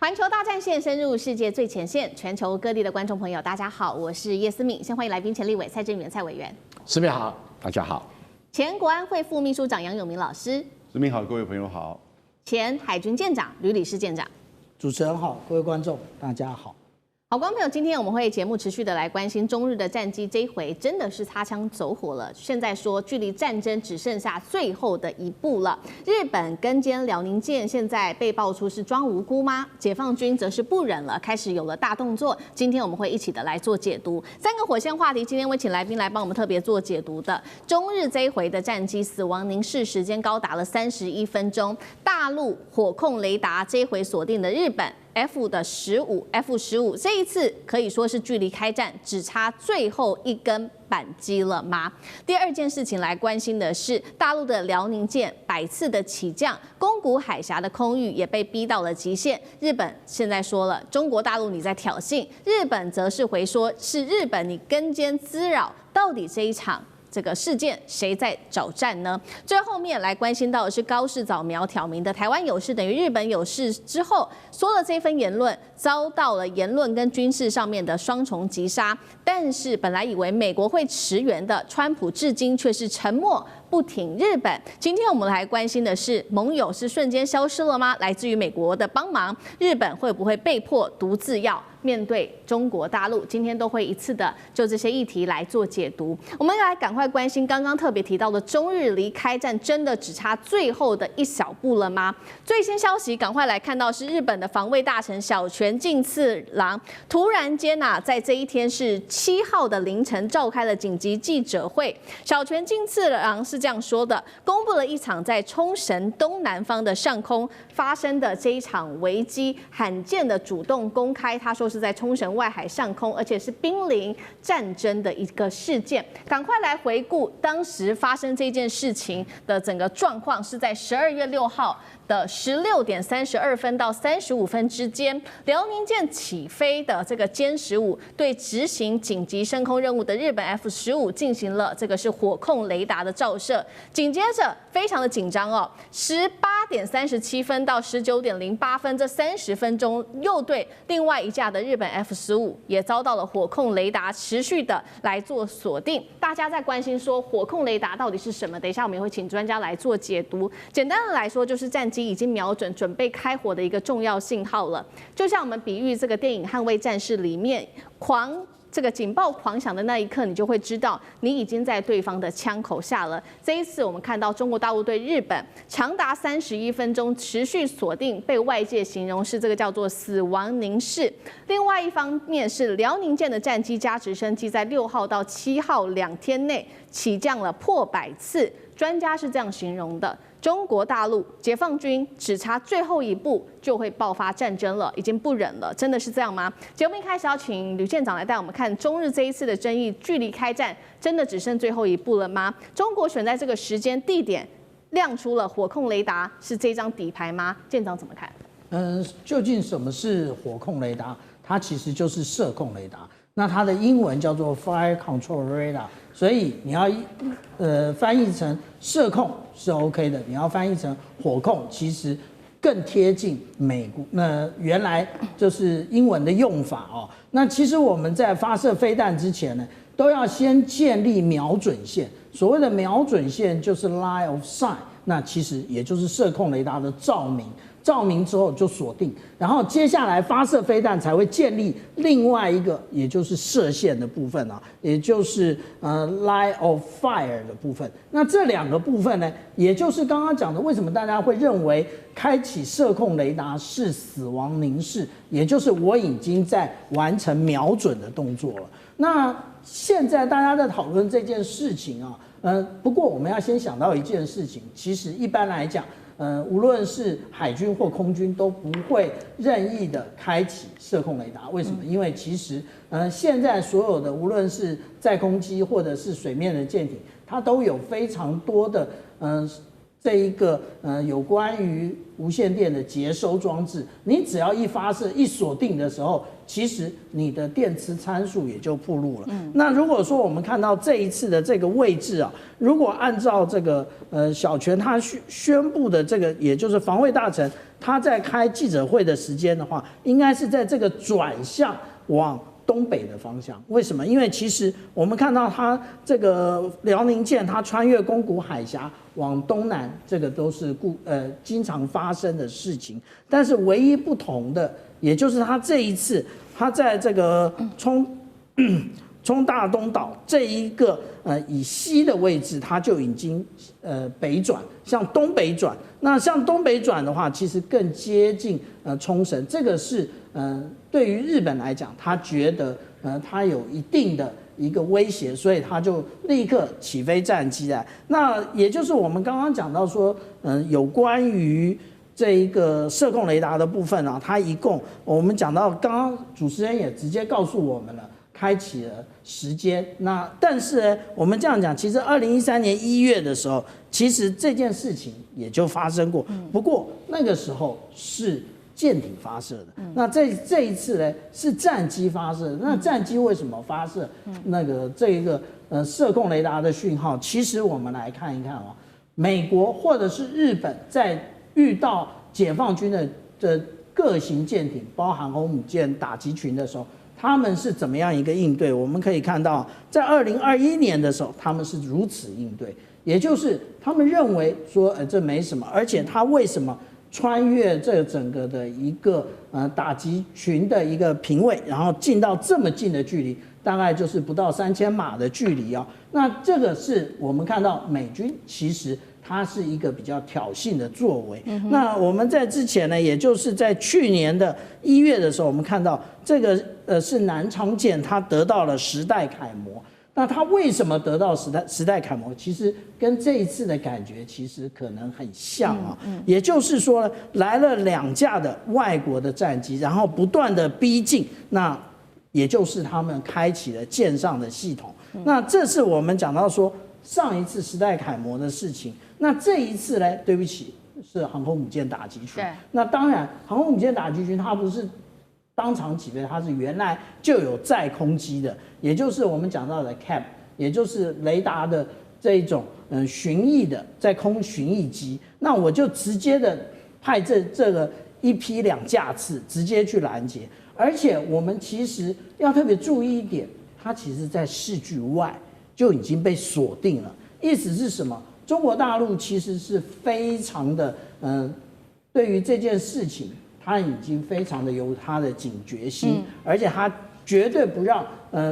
环球大战线深入世界最前线，全球各地的观众朋友，大家好，我是叶思敏，先欢迎来宾前立委蔡正元蔡委员。思敏好，大家好。前国安会副秘书长杨永明老师。思敏好，各位朋友好。前海军舰长吕礼士舰长。主持人好，各位观众大家好。好，观众朋友，今天我们会节目持续的来关心中日的战机，这一回真的是擦枪走火了。现在说距离战争只剩下最后的一步了。日本跟歼辽宁舰现在被爆出是装无辜吗？解放军则是不忍了，开始有了大动作。今天我们会一起的来做解读。三个火线话题，今天会请来宾来帮我们特别做解读的。中日这一回的战机死亡凝视时间高达了31分钟，大陆火控雷达这一回锁定的日本。F-15这一次可以说是距离开战只差最后一根扳机了吗？第二件事情来关心的是，大陆的辽宁舰百次的起降，宫古海峡的空域也被逼到了极限。日本现在说了，中国大陆你在挑衅，日本则是回说，是日本你跟监滋扰，到底这一场这个事件谁在找战呢？最后面来关心到的是高市早苗挑明的台湾有事等于日本有事之后，说了这份言论遭到了言论跟军事上面的双重击杀。但是本来以为美国会驰援的川普至今却是沉默不挺日本。今天我们来关心的是，盟友是瞬间消失了吗？来自于美国的帮忙，日本会不会被迫独自要面对中国大陆？今天都会一次的就这些议题来做解读。我们来赶快关心刚刚特别提到的中日离开战真的只差最后的一小步了吗？最新消息赶快来看到是日本的防卫大臣小泉进次郎突然间在这一天是7号的凌晨召开了紧急记者会。小泉进次郎是这样说的，公布了一场在冲绳东南方的上空发生的这一场危机，罕见的主动公开，他说是在冲绳外海上空，而且是濒临战争的一个事件。赶快来回顾当时发生这件事情的整个状况，是在12月6号的16点32分到35分之间，辽宁舰起飞的这个歼15对执行紧急升空任务的日本 F-15进行了这个是火控雷达的照射，紧接着非常的紧张18点37分到19点08分这30分钟，又对另外一架的日本 F-15也遭到了火控雷达持续的来做锁定。大家在关心说火控雷达到底是什么？等一下我们也会请专家来做解读。简单的来说，就是战机已经瞄准准备开火的一个重要信号了。就像我们比喻这个电影《捍卫战士》里面这个警报狂响的那一刻，你就会知道你已经在对方的枪口下了。这一次我们看到中国大陆对日本长达31分钟持续锁定，被外界形容是这个叫做死亡凝视。另外一方面是辽宁舰的战机加直升机在6号到7号2天内起降了破100次，专家是这样形容的。中国大陆解放军只差最后一步就会爆发战争了，已经不忍了，真的是这样吗？节目一开始要请吕舰长来带我们看中日这一次的争议，距离开战真的只剩最后一步了吗？中国选在这个时间地点亮出了火控雷达，是这张底牌吗？舰长怎么看？究竟什么是火控雷达？它其实就是射控雷达。那它的英文叫做 Fire Control Radar， 所以你要翻译成射控是 OK 的，你要翻译成火控，其实更贴近美国原来就是英文的用法那其实我们在发射飞弹之前呢，都要先建立瞄准线。所谓的瞄准线就是 line of sight， 那其实也就是射控雷达的照明。照明之后就锁定，然后接下来发射飞弹才会建立另外一个，也就是射线的部分也就是line of fire 的部分。那这两个部分呢，也就是刚刚讲的，为什么大家会认为开启射控雷达是死亡凝视，也就是我已经在完成瞄准的动作了。那现在大家在讨论这件事情不过我们要先想到一件事情，其实一般来讲。无论是海军或空军都不会任意的开启射控雷达，为什么？因为其实现在所有的无论是载空机或者是水面的舰艇，它都有非常多的这一个有关于无线电的接收装置，你只要一发射一锁定的时候，其实你的电磁参数也就暴露了。那如果说我们看到这一次的这个位置啊，如果按照这个小泉他宣布的这个，也就是防卫大臣他在开记者会的时间的话，应该是在这个转向往东北的方向。为什么？因为其实我们看到它这个辽宁舰，它穿越宫古海峡往东南，这个都是经常发生的事情。但是唯一不同的，也就是它这一次，它在这个冲大东岛这一个以西的位置，它就已经北转，向东北转。那向东北转的话，其实更接近冲绳。这个是对于日本来讲，他觉得他有一定的一个威胁，所以他就立刻起飞战机来。那也就是我们刚刚讲到说，有关于这一个射控雷达的部分啊，它一共我们讲到，刚刚主持人也直接告诉我们了。开启了时间，那但是呢，我们这样讲，其实2013年1月的时候，其实这件事情也就发生过，不过那个时候是舰艇发射的，那这一次呢是战机发射的。那战机为什么发射那个这一个射控雷达的讯号？其实我们来看一看哦，美国或者是日本在遇到解放军的各型舰艇，包含航母舰打击群的时候。他们是怎么样一个应对？我们可以看到，在2021年的时候，他们是如此应对，也就是他们认为说，这没什么，而且他为什么穿越这整个的一个打击群的一个平位，然后进到这么近的距离，大概就是不到3000码的距离啊。那这个是我们看到美军其实。它是一个比较挑衅的作为。那我们在之前呢，也就是在去年的1月的时候，我们看到这个是南昌舰，它得到了10代楷模。那它为什么得到10代楷模？其实跟这一次的感觉其实可能很像啊。也就是说呢，来了2架的外国的战机，然后不断的逼近，那也就是他们开启了舰上的系统。那这是我们讲到说上一次10代楷模的事情。那这一次呢？对不起，是航空母舰打击群。那当然，航空母舰打击群它不是当场起飞，它是原来就有载空机的，也就是我们讲到的 CAP， 也就是雷达的这一种巡弋的在空巡弋机。那我就直接的派这个1批2架次直接去拦截，而且我们其实要特别注意一点，它其实在视距外就已经被锁定了。意思是什么？中国大陆其实是非常的，对于这件事情，他已经非常的有他的警觉心，而且他绝对不让，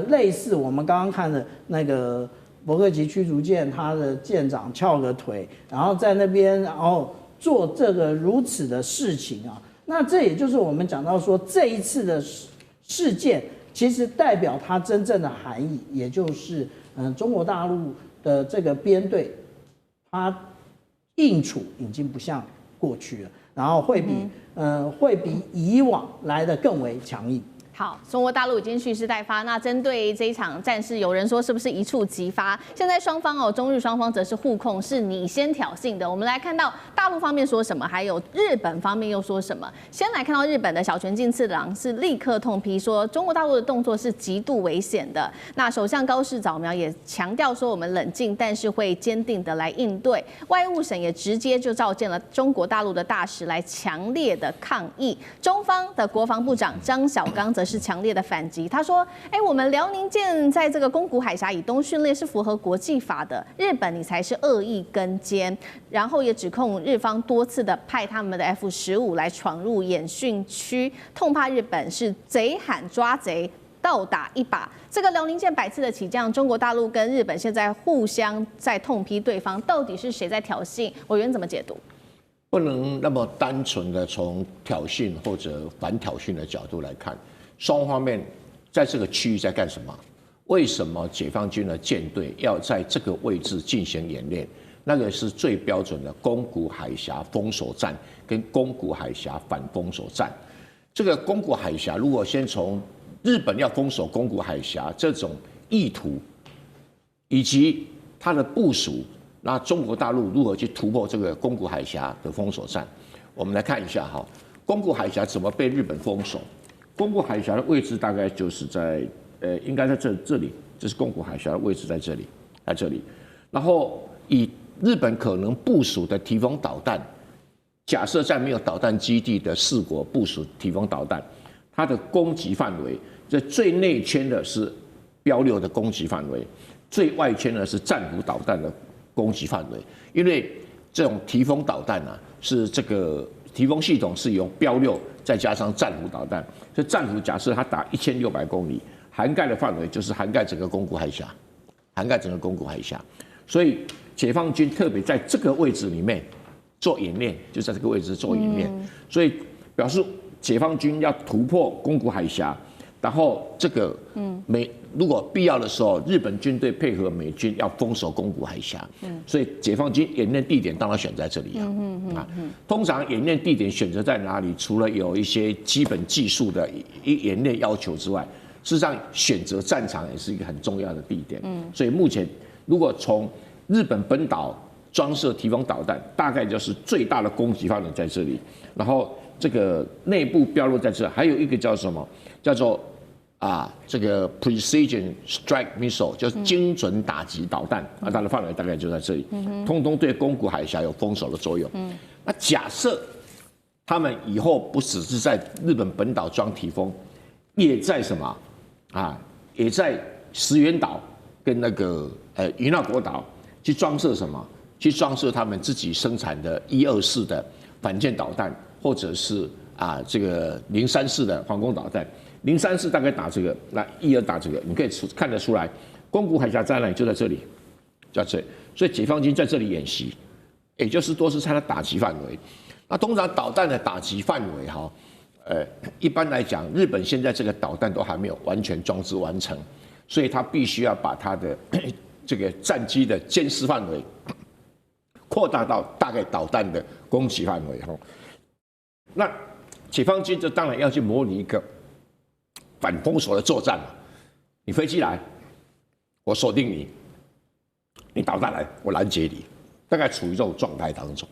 类似我们刚刚看的那个伯克级驱逐舰，他的舰长翘个腿，然后在那边，然后做这个如此的事情啊。那这也就是我们讲到说，这一次的事件，其实代表它真正的含义，也就是，中国大陆的这个编队。它应处已经不像过去了，然后会比以往来的更为强硬。好，中国大陆已经蓄势待发。那针对这一场战事，有人说是不是一触即发？现在双方中日双方则是互控，是你先挑衅的。我们来看到大陆方面说什么，还有日本方面又说什么。先来看到日本的小泉进次郎是立刻痛批说，中国大陆的动作是极度危险的。那首相高市早苗也强调说，我们冷静，但是会坚定的来应对。外务省也直接就召见了中国大陆的大使来强烈的抗议。中方的国防部长张晓刚则是强烈的反击，他说：“我们辽宁舰在这个宫古海峡以东训练是符合国际法的，日本你才是恶意跟监。”然后也指控日方多次的派他们的 F-15来闯入演训区，痛骂日本是贼喊抓贼，倒打一把。这个辽宁舰百次的起降，中国大陆跟日本现在互相在痛批对方，到底是谁在挑衅？委员怎么解读？不能那么单纯的从挑衅或者反挑衅的角度来看。双方面在这个区域在干什么？为什么解放军的舰队要在这个位置进行演练？那个是最标准的宫古海峡封锁战跟宫古海峡反封锁战。这个宫古海峡，如果先从日本要封锁宫古海峡这种意图，以及它的部署，那中国大陆如何去突破这个宫古海峡的封锁战？我们来看一下哈，宫古海峡怎么被日本封锁？宫古海峡的位置大概就是在应该在这里，这是宫古海峡的位置在这里，在这里。然后以日本可能部署的提防导弹，假设在没有导弹基地的4国部署提防导弹，它的攻击范围，这最内圈的是标6的攻击范围，最外圈呢是战斧导弹的攻击范围。因为这种提风导弹啊，是这个提风系统是用标6再加上战斧导弹，所以战斧假设它打1600公里，涵盖的范围就是涵盖整个宫古海峡，涵盖整个宫古海峡。所以解放军特别在这个位置里面做演练，就在这个位置做演练，所以表示解放军要突破宫古海峡，然后这个如果必要的时候，日本军队配合美军要封锁宫古海峡，所以解放军演练地点当然选在这里啊。通常演练地点选择在哪里？除了有一些基本技术的演练要求之外，事实上选择战场也是一个很重要的地点。所以目前如果从日本本岛装设提防导弹，大概就是最大的攻击范围在这里，然后这个内部标落在这，还有一个叫什么？叫做这个 precision strike missile， 就是精准打击导弹啊，它的范围大概就在这里，通通对宫古海峡有封锁的作用。那假设他们以后不只是在日本本岛装提风，也在什么也在石垣岛跟那个与那国岛去装设什么？去装设他们自己生产的124的反舰导弹，或者是这个034的防空导弹。034大概打这个，那12打这个，你可以看得出来，宫古海峡在哪里？就在这里，就在这里。所以解放军在这里演习，也就是都是它的打击范围。那通常导弹的打击范围一般来讲，日本现在这个导弹都还没有完全装置完成，所以它必须要把它的这个战机的监视范围扩大到大概导弹的攻击范围。那解放军就当然要去模拟一个反封锁的作战嘛。你飞机来，我锁定你；你导弹来，我拦截你。大概处于这种状态当中。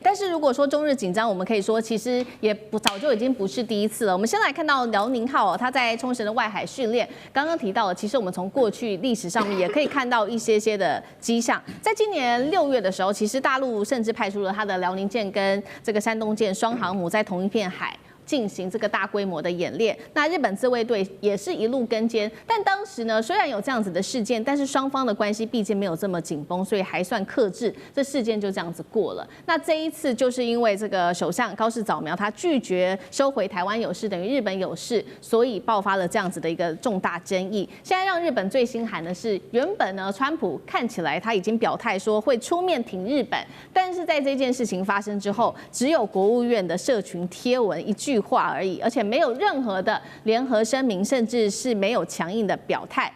但是如果说中日紧张，我们可以说其实也早就已经不是第一次了。我们先来看到辽宁号它在冲绳的外海训练，刚刚提到了，其实我们从过去历史上面也可以看到一些的迹象。在今年6月的时候，其实大陆甚至派出了它的辽宁舰跟这个山东舰双航母在同一片海进行这个大规模的演练。那日本自卫队也是一路跟监，但当时呢，虽然有这样子的事件，但是双方的关系毕竟没有这么紧绷，所以还算克制，这事件就这样子过了。那这一次就是因为这个首相高市早苗他拒绝收回台湾有事，等于日本有事，所以爆发了这样子的一个重大争议。现在让日本最心寒的是，原本呢，川普看起来他已经表态说会出面挺日本，但是在这件事情发生之后，只有国务院的社群贴文一句话而已，而且没有任何的联合声明，甚至是没有强硬的表态。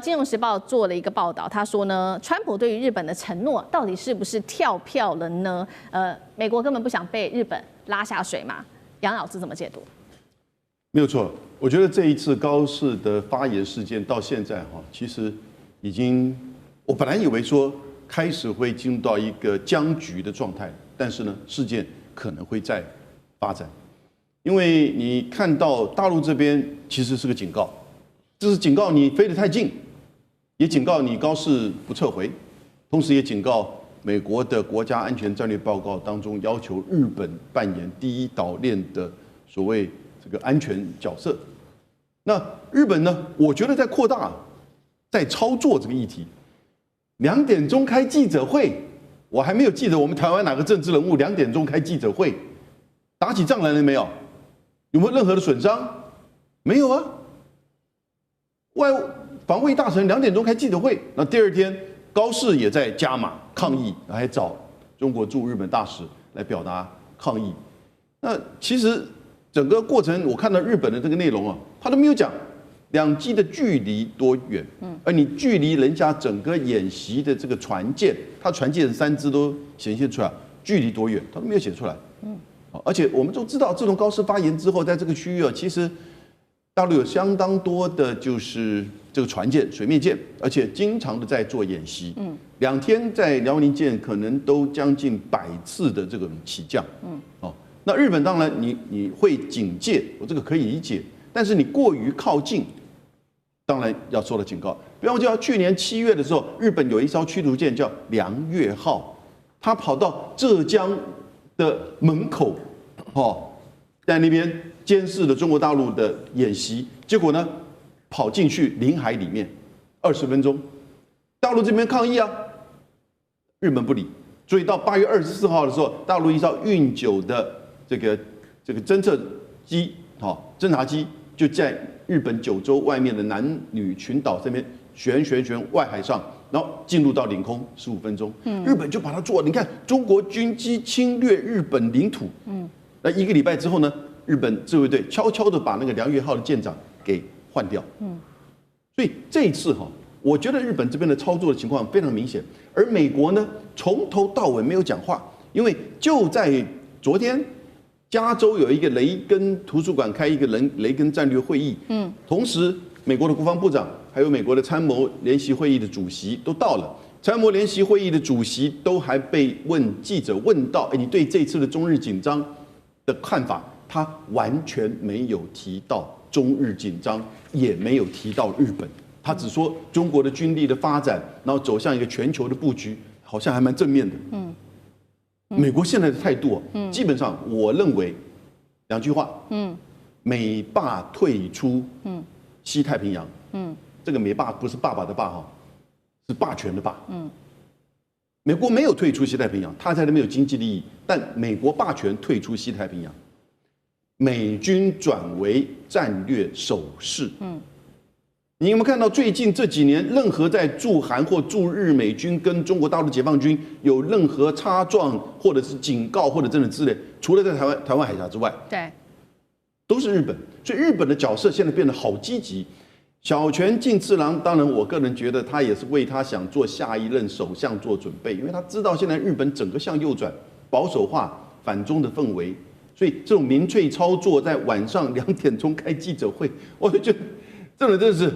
金融时报做了一个报道，他说呢，川普对于日本的承诺到底是不是跳票了呢？美国根本不想被日本拉下水嘛？杨老师怎么解读？没有错，我觉得这一次高市的发言事件到现在其实已经，我本来以为说开始会进入到一个僵局的状态，但是呢，事件可能会再发展。因为你看到大陆这边其实是个警告，这是警告你飞得太近，也警告你高市不撤回，同时也警告美国的国家安全战略报告当中要求日本扮演第一岛链的所谓这个安全角色。那日本呢？我觉得在扩大，在操作这个议题。2点钟开记者会，我还没有记得我们台湾哪个政治人物2点钟开记者会，打起仗来了没有？有没有任何的损伤？没有啊。防卫大臣2点钟开记者会，那第二天高市也在加码抗议，还找中国驻日本大使来表达抗议。那其实整个过程我看到日本的这个内容他都没有讲两机的距离多远，而你距离人家整个演习的这个船舰，它船舰3只都显现出来，距离多远，它都没有写出来。而且我们都知道，自从高市发言之后，在这个区域其实大陆有相当多的就是这个船舰、水面舰，而且经常的在做演习。2天在辽宁舰可能都将近100次的这种起降。那日本当然你会警戒，我这个可以理解，但是你过于靠近，当然要受到警告。比方说，去年7月的时候，日本有一艘驱逐舰叫梁越号，它跑到浙江的门口，在那边监视了中国大陆的演习，结果呢，跑进去领海里面20分钟，大陆这边抗议啊，日本不理，所以到8月24号的时候，大陆一艘运9的这个侦测机，侦察机就在日本九州外面的男女群岛这边旋外海上，然后进入到领空15分钟，日本就把它做，你看中国军机侵略日本领土，那1个礼拜之后呢，日本自卫队悄悄的把那个梁越号的舰长给换掉，所以这一次我觉得日本这边的操作的情况非常明显，而美国呢从头到尾没有讲话，因为就在昨天，加州有一个雷根图书馆开一个雷根战略会议，同时美国的国防部长还有美国的参谋联席会议的主席都到了，参谋联席会议的主席都还被记者问到，你对这次的中日紧张的看法，他完全没有提到中日紧张，也没有提到日本，他只说中国的军力的发展，然后走向一个全球的布局，好像还蛮正面的。美国现在的态度，基本上我认为2句话，美霸退出西太平洋，这个美霸不是爸爸的霸是霸权的霸，美国没有退出西太平洋，他在那边有经济利益，但美国霸权退出西太平洋，美军转为战略守势，你有没有看到最近这几年，任何在驻韩或驻日美军跟中国大陆解放军有任何擦撞，或者是警告，或者真的之类，除了在台湾海峡之外，对，都是日本。所以日本的角色现在变得好积极。小泉进次郎，当然我个人觉得他也是为他想做下一任首相做准备，因为他知道现在日本整个向右转、保守化、反中的氛围，所以这种民粹操作在晚上2点钟开记者会，我就觉得。真的是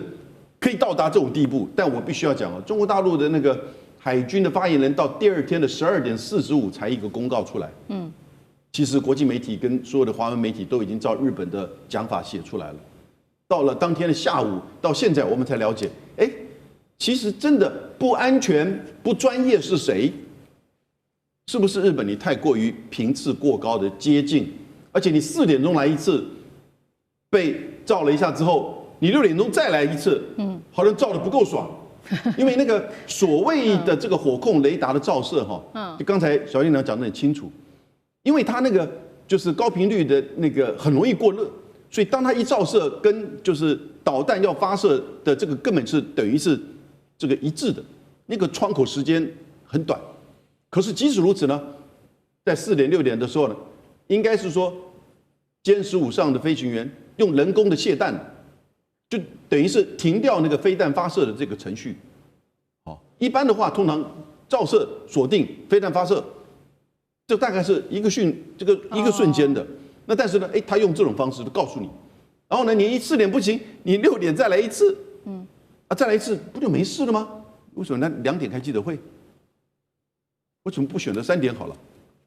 可以到达这种地步，但我必须要讲中国大陆的那个海军的发言人到第2天的12点45才一个公告出来。其实国际媒体跟所有的华文媒体都已经照日本的讲法写出来了。到了当天的下午，到现在我们才了解，其实真的不安全、不专业是谁？是不是日本你太过于频次过高的接近，而且你4点钟来一次，被照了一下之后。你6点钟再来一次，好像照得不够爽，因为那个所谓的这个火控雷达的照射，就刚才小院长讲得很清楚，因为它那个就是高频率的那个很容易过热，所以当它一照射跟就是导弹要发射的这个根本是等于是这个一致的，那个窗口时间很短。可是即使如此呢，在4点6点的时候呢，应该是说歼15上的飞行员用人工的卸弹。就等于是停掉那个飞弹发射的这个程序，一般的话，通常照射锁定飞弹发射，这大概是一个瞬间的。那但是呢，他用这种方式就告诉你，然后呢，你4点不行，你6点再来一次，再来一次不就没事了吗？为什么呢？2点开记者会，为什么不选择3点好了？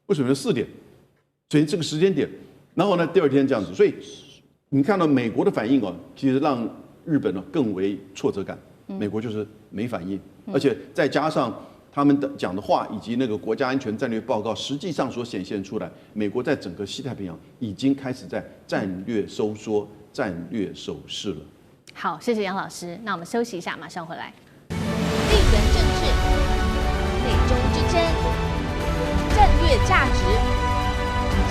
为什么4点？所以这个时间点，然后呢，第2天这样子，所以。你看到美国的反应其实让日本更为挫折感。美国就是没反应，而且再加上他们讲的话以及那个国家安全战略报告，实际上所显现出来，美国在整个西太平洋已经开始在战略收缩、战略守势了。好，谢谢杨老师。那我们休息一下，马上回来。地缘政治、内中之争、战略价值、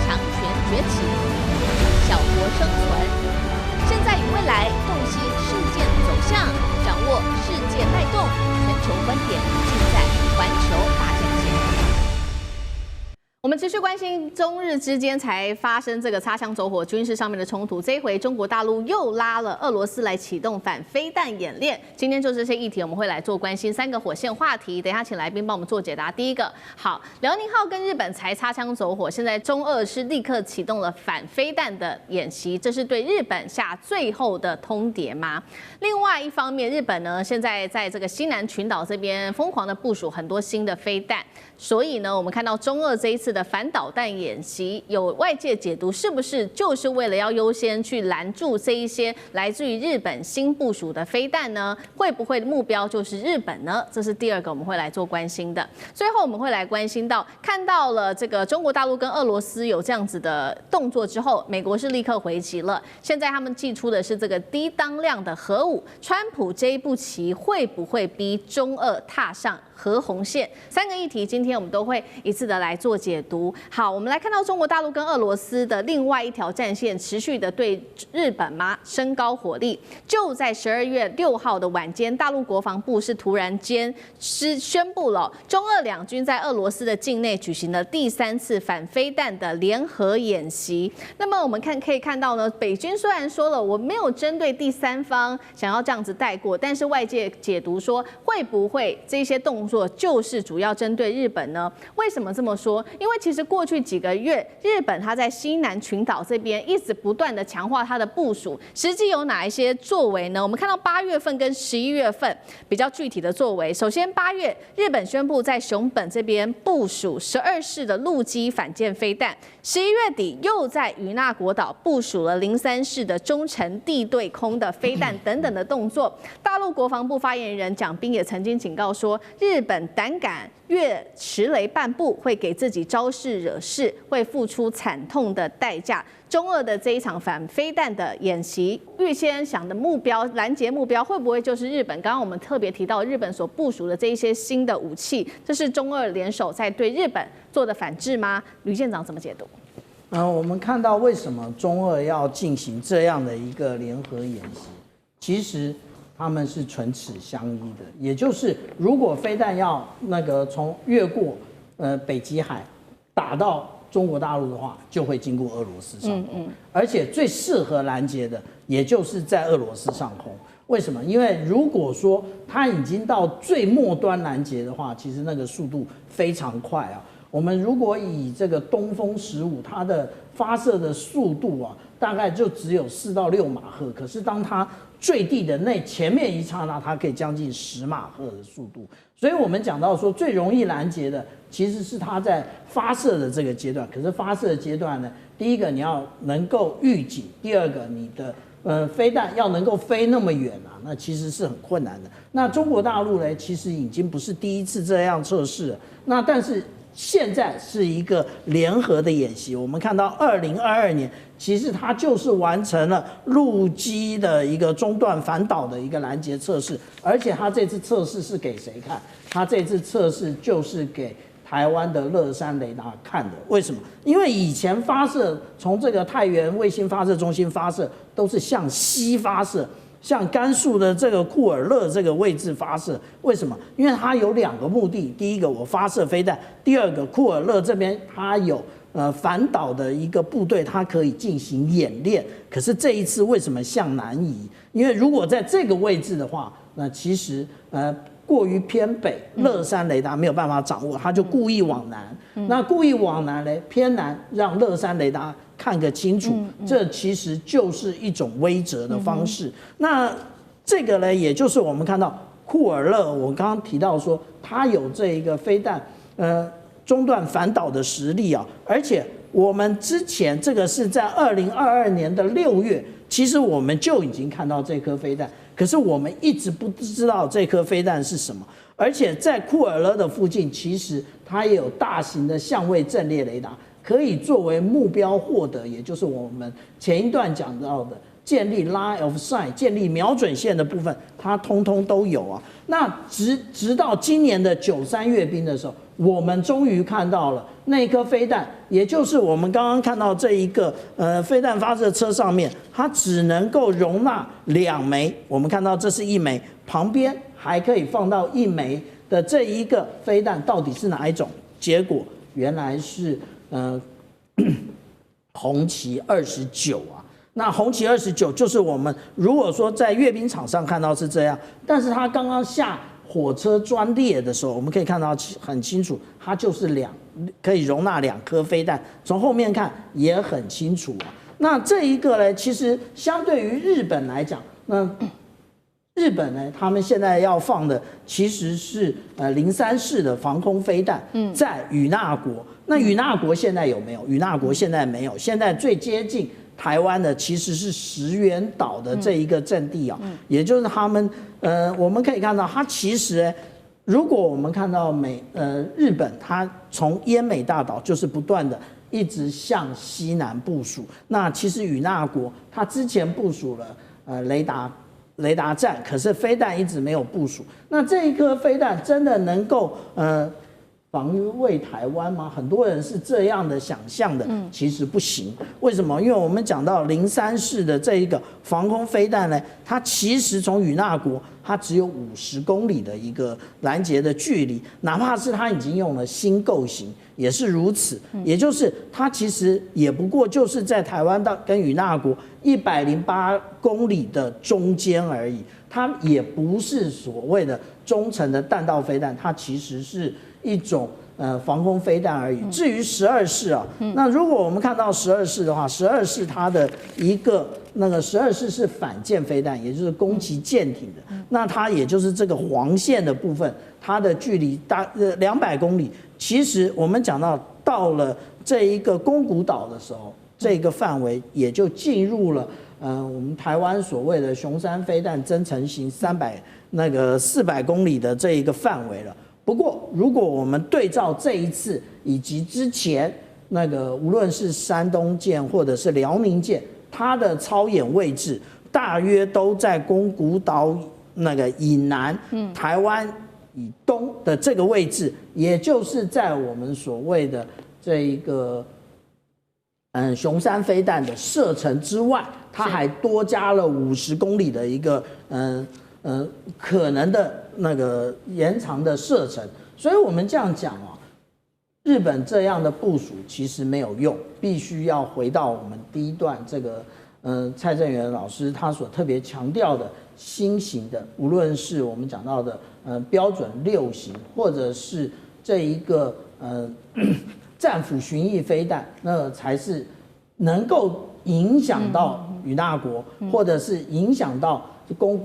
强权崛起。小国生存，现在与未来洞悉事件走向，掌握世界脉动，全球观点尽在环球大战线。我们持续关关心中日之间才发生这个擦枪走火、军事上面的冲突，这一回中国大陆又拉了俄罗斯来启动反飞弹演练。今天就这些议题，我们会来做关心3个火线话题。等一下请来宾帮我们做解答。第一个，好，辽宁号跟日本才擦枪走火，现在中俄是立刻启动了反飞弹的演习，这是对日本下最后的通牒吗？另外一方面，日本呢现在在这个西南群岛这边疯狂的部署很多新的飞弹。所以呢，我们看到中俄这一次的反导弹演习，有外界解读是不是就是为了要优先去拦住这一些来自于日本新部署的飞弹呢？会不会目标就是日本呢？这是第二个我们会来做关心的。最后我们会来关心到，看到了这个中国大陆跟俄罗斯有这样子的动作之后，美国是立刻回击了。现在他们祭出的是这个低当量的核武，川普这一步棋会不会逼中俄踏上核红线？3个议题，今天我们都会一次的来做解读。好，我们来看到中国大陆跟俄罗斯的另外一条战线持续的对日本升高火力。就在12月6号的晚间，大陆国防部是突然间宣布了中俄两军在俄罗斯的境内举行了第3次反飞弹的联合演习。那么我们可以看到呢，北军虽然说了我没有针对第三方想要这样子带过，但是外界解读说会不会这些动作就是主要针对日本呢？为什么这么说？因为其实过去几个月，日本它在西南群岛这边一直不断的强化它的部署，实际有哪一些作为呢？我们看到8月份跟11月份比较具体的作为。首先8月，日本宣布在熊本这边部署12式的陆基反舰飞弹，11月底又在与那国岛部署了03式的中程地对空的飞弹等等的动作。大陆国防部发言人蒋斌也曾经警告说，日本胆敢越迟雷半步，会给自己招事惹事，会付出惨痛的代价。中俄的这一场反飞弹的演习，预先想的目标、拦截目标会不会就是日本？刚刚我们特别提到日本所部署的这一些新的武器，这是中俄联手在对日本做的反制吗？吕舰长怎么解读？我们看到为什么中俄要进行这样的一个联合演习，其实他们是唇齿相依的，也就是如果飞弹要从越过北极海打到中国大陆的话，就会经过俄罗斯上空，而且最适合拦截的，也就是在俄罗斯上空。为什么？因为如果说它已经到最末端拦截的话，其实那个速度非常快啊。我们如果以这个东风15，它的发射的速度啊，大概就只有4到6马赫，可是当它坠地的前面一刹那，它可以将近10马赫的速度。所以我们讲到说，最容易拦截的其实是它在发射的这个阶段。可是发射的阶段呢，第一个你要能够预警，第二个你的飞弹要能够飞那么远啊，那其实是很困难的。那中国大陆呢，其实已经不是第一次这样测试了。那但是现在是一个联合的演习，我们看到2022年，其实它就是完成了陆基的一个中段反导的一个拦截测试，而且它这次测试是给谁看？它这次测试就是给台湾的乐山雷达看的。为什么？因为以前发射从这个太原卫星发射中心发射都是向西发射，像甘肃的这个库尔勒这个位置发射，为什么？因为它有2个目的，第一个我发射飞弹，第二个库尔勒这边它有反导的一个部队，它可以进行演练。可是这一次为什么向南移？因为如果在这个位置的话，那其实过于偏北，乐山雷达没有办法掌握，他就故意往南。那故意往南呢，偏南让乐山雷达看个清楚，这其实就是一种威慑的方式。那这个呢，也就是我们看到库尔勒，我刚刚提到说，他有这一个飞弹中段反导的实力啊，而且我们之前这个是在2022年的6月，其实我们就已经看到这颗飞弹。可是我们一直不知道这颗飞弹是什么，而且在库尔勒的附近，其实它也有大型的相位阵列雷达，可以作为目标获得，也就是我们前一段讲到的建立 line of sight、建立瞄准线的部分，它通通都有啊。那直到今年的93阅兵的时候，我们终于看到了那颗飞弹，也就是我们刚刚看到这一个飞弹发射车上面，它只能够容纳2枚。我们看到这是1枚，旁边还可以放到1枚的这一个飞弹，到底是哪一种？结果原来是红旗29啊。那红旗29就是我们如果说在阅兵场上看到是这样，但是它刚刚下火车专列的时候，我们可以看到很清楚，它就是可以容纳2颗飞弹，从后面看也很清楚啊。那这一个呢，其实相对于日本来讲，那日本呢，他们现在要放的其实是03式的防空飞弹，在与那国。那与那国现在有没有？与那国现在没有，现在最接近台湾的其实是石垣岛的这一个阵地啊，也就是他们我们可以看到，它其实如果我们看到日本，它从奄美大岛就是不断的一直向西南部署。那其实与那国它之前部署了雷达站，可是飞弹一直没有部署。那这一颗飞弹真的能够防卫台湾吗？很多人是这样的想象的，其实不行。为什么？因为我们讲到03式的这一个防空飞弹呢，它其实从与那国它只有50公里的一个拦截的距离，哪怕是它已经用了新构型，也是如此。也就是它其实也不过就是在台湾到跟与那国108公里的中间而已，它也不是所谓的中程的弹道飞弹，它其实是一种防空飞弹而已。至于12式啊，那如果我们看到12式的话，12式它的一个12式是反舰飞弹，也就是攻击舰艇的。那它也就是这个黄线的部分，它的距离200公里。其实我们讲到了这一个宫古岛的时候，这个范围也就进入了我们台湾所谓的雄三飞弹增程型400公里的这一个范围了。不过，如果我们对照这一次以及之前无论是山东舰或者是辽宁舰，它的操演位置大约都在宫古岛以南，台湾以东的这个位置，也就是在我们所谓的这一个雄三飞弹的射程之外，它还多加了50公里的一个可能的延长的射程。所以我们这样讲啊，日本这样的部署其实没有用，必须要回到我们第一段这个蔡正元老师他所特别强调的新型的，无论是我们讲到的标准6型，或者是这一个战斧巡弋飞弹，那才是能够影响到与那国，或者是影响到宫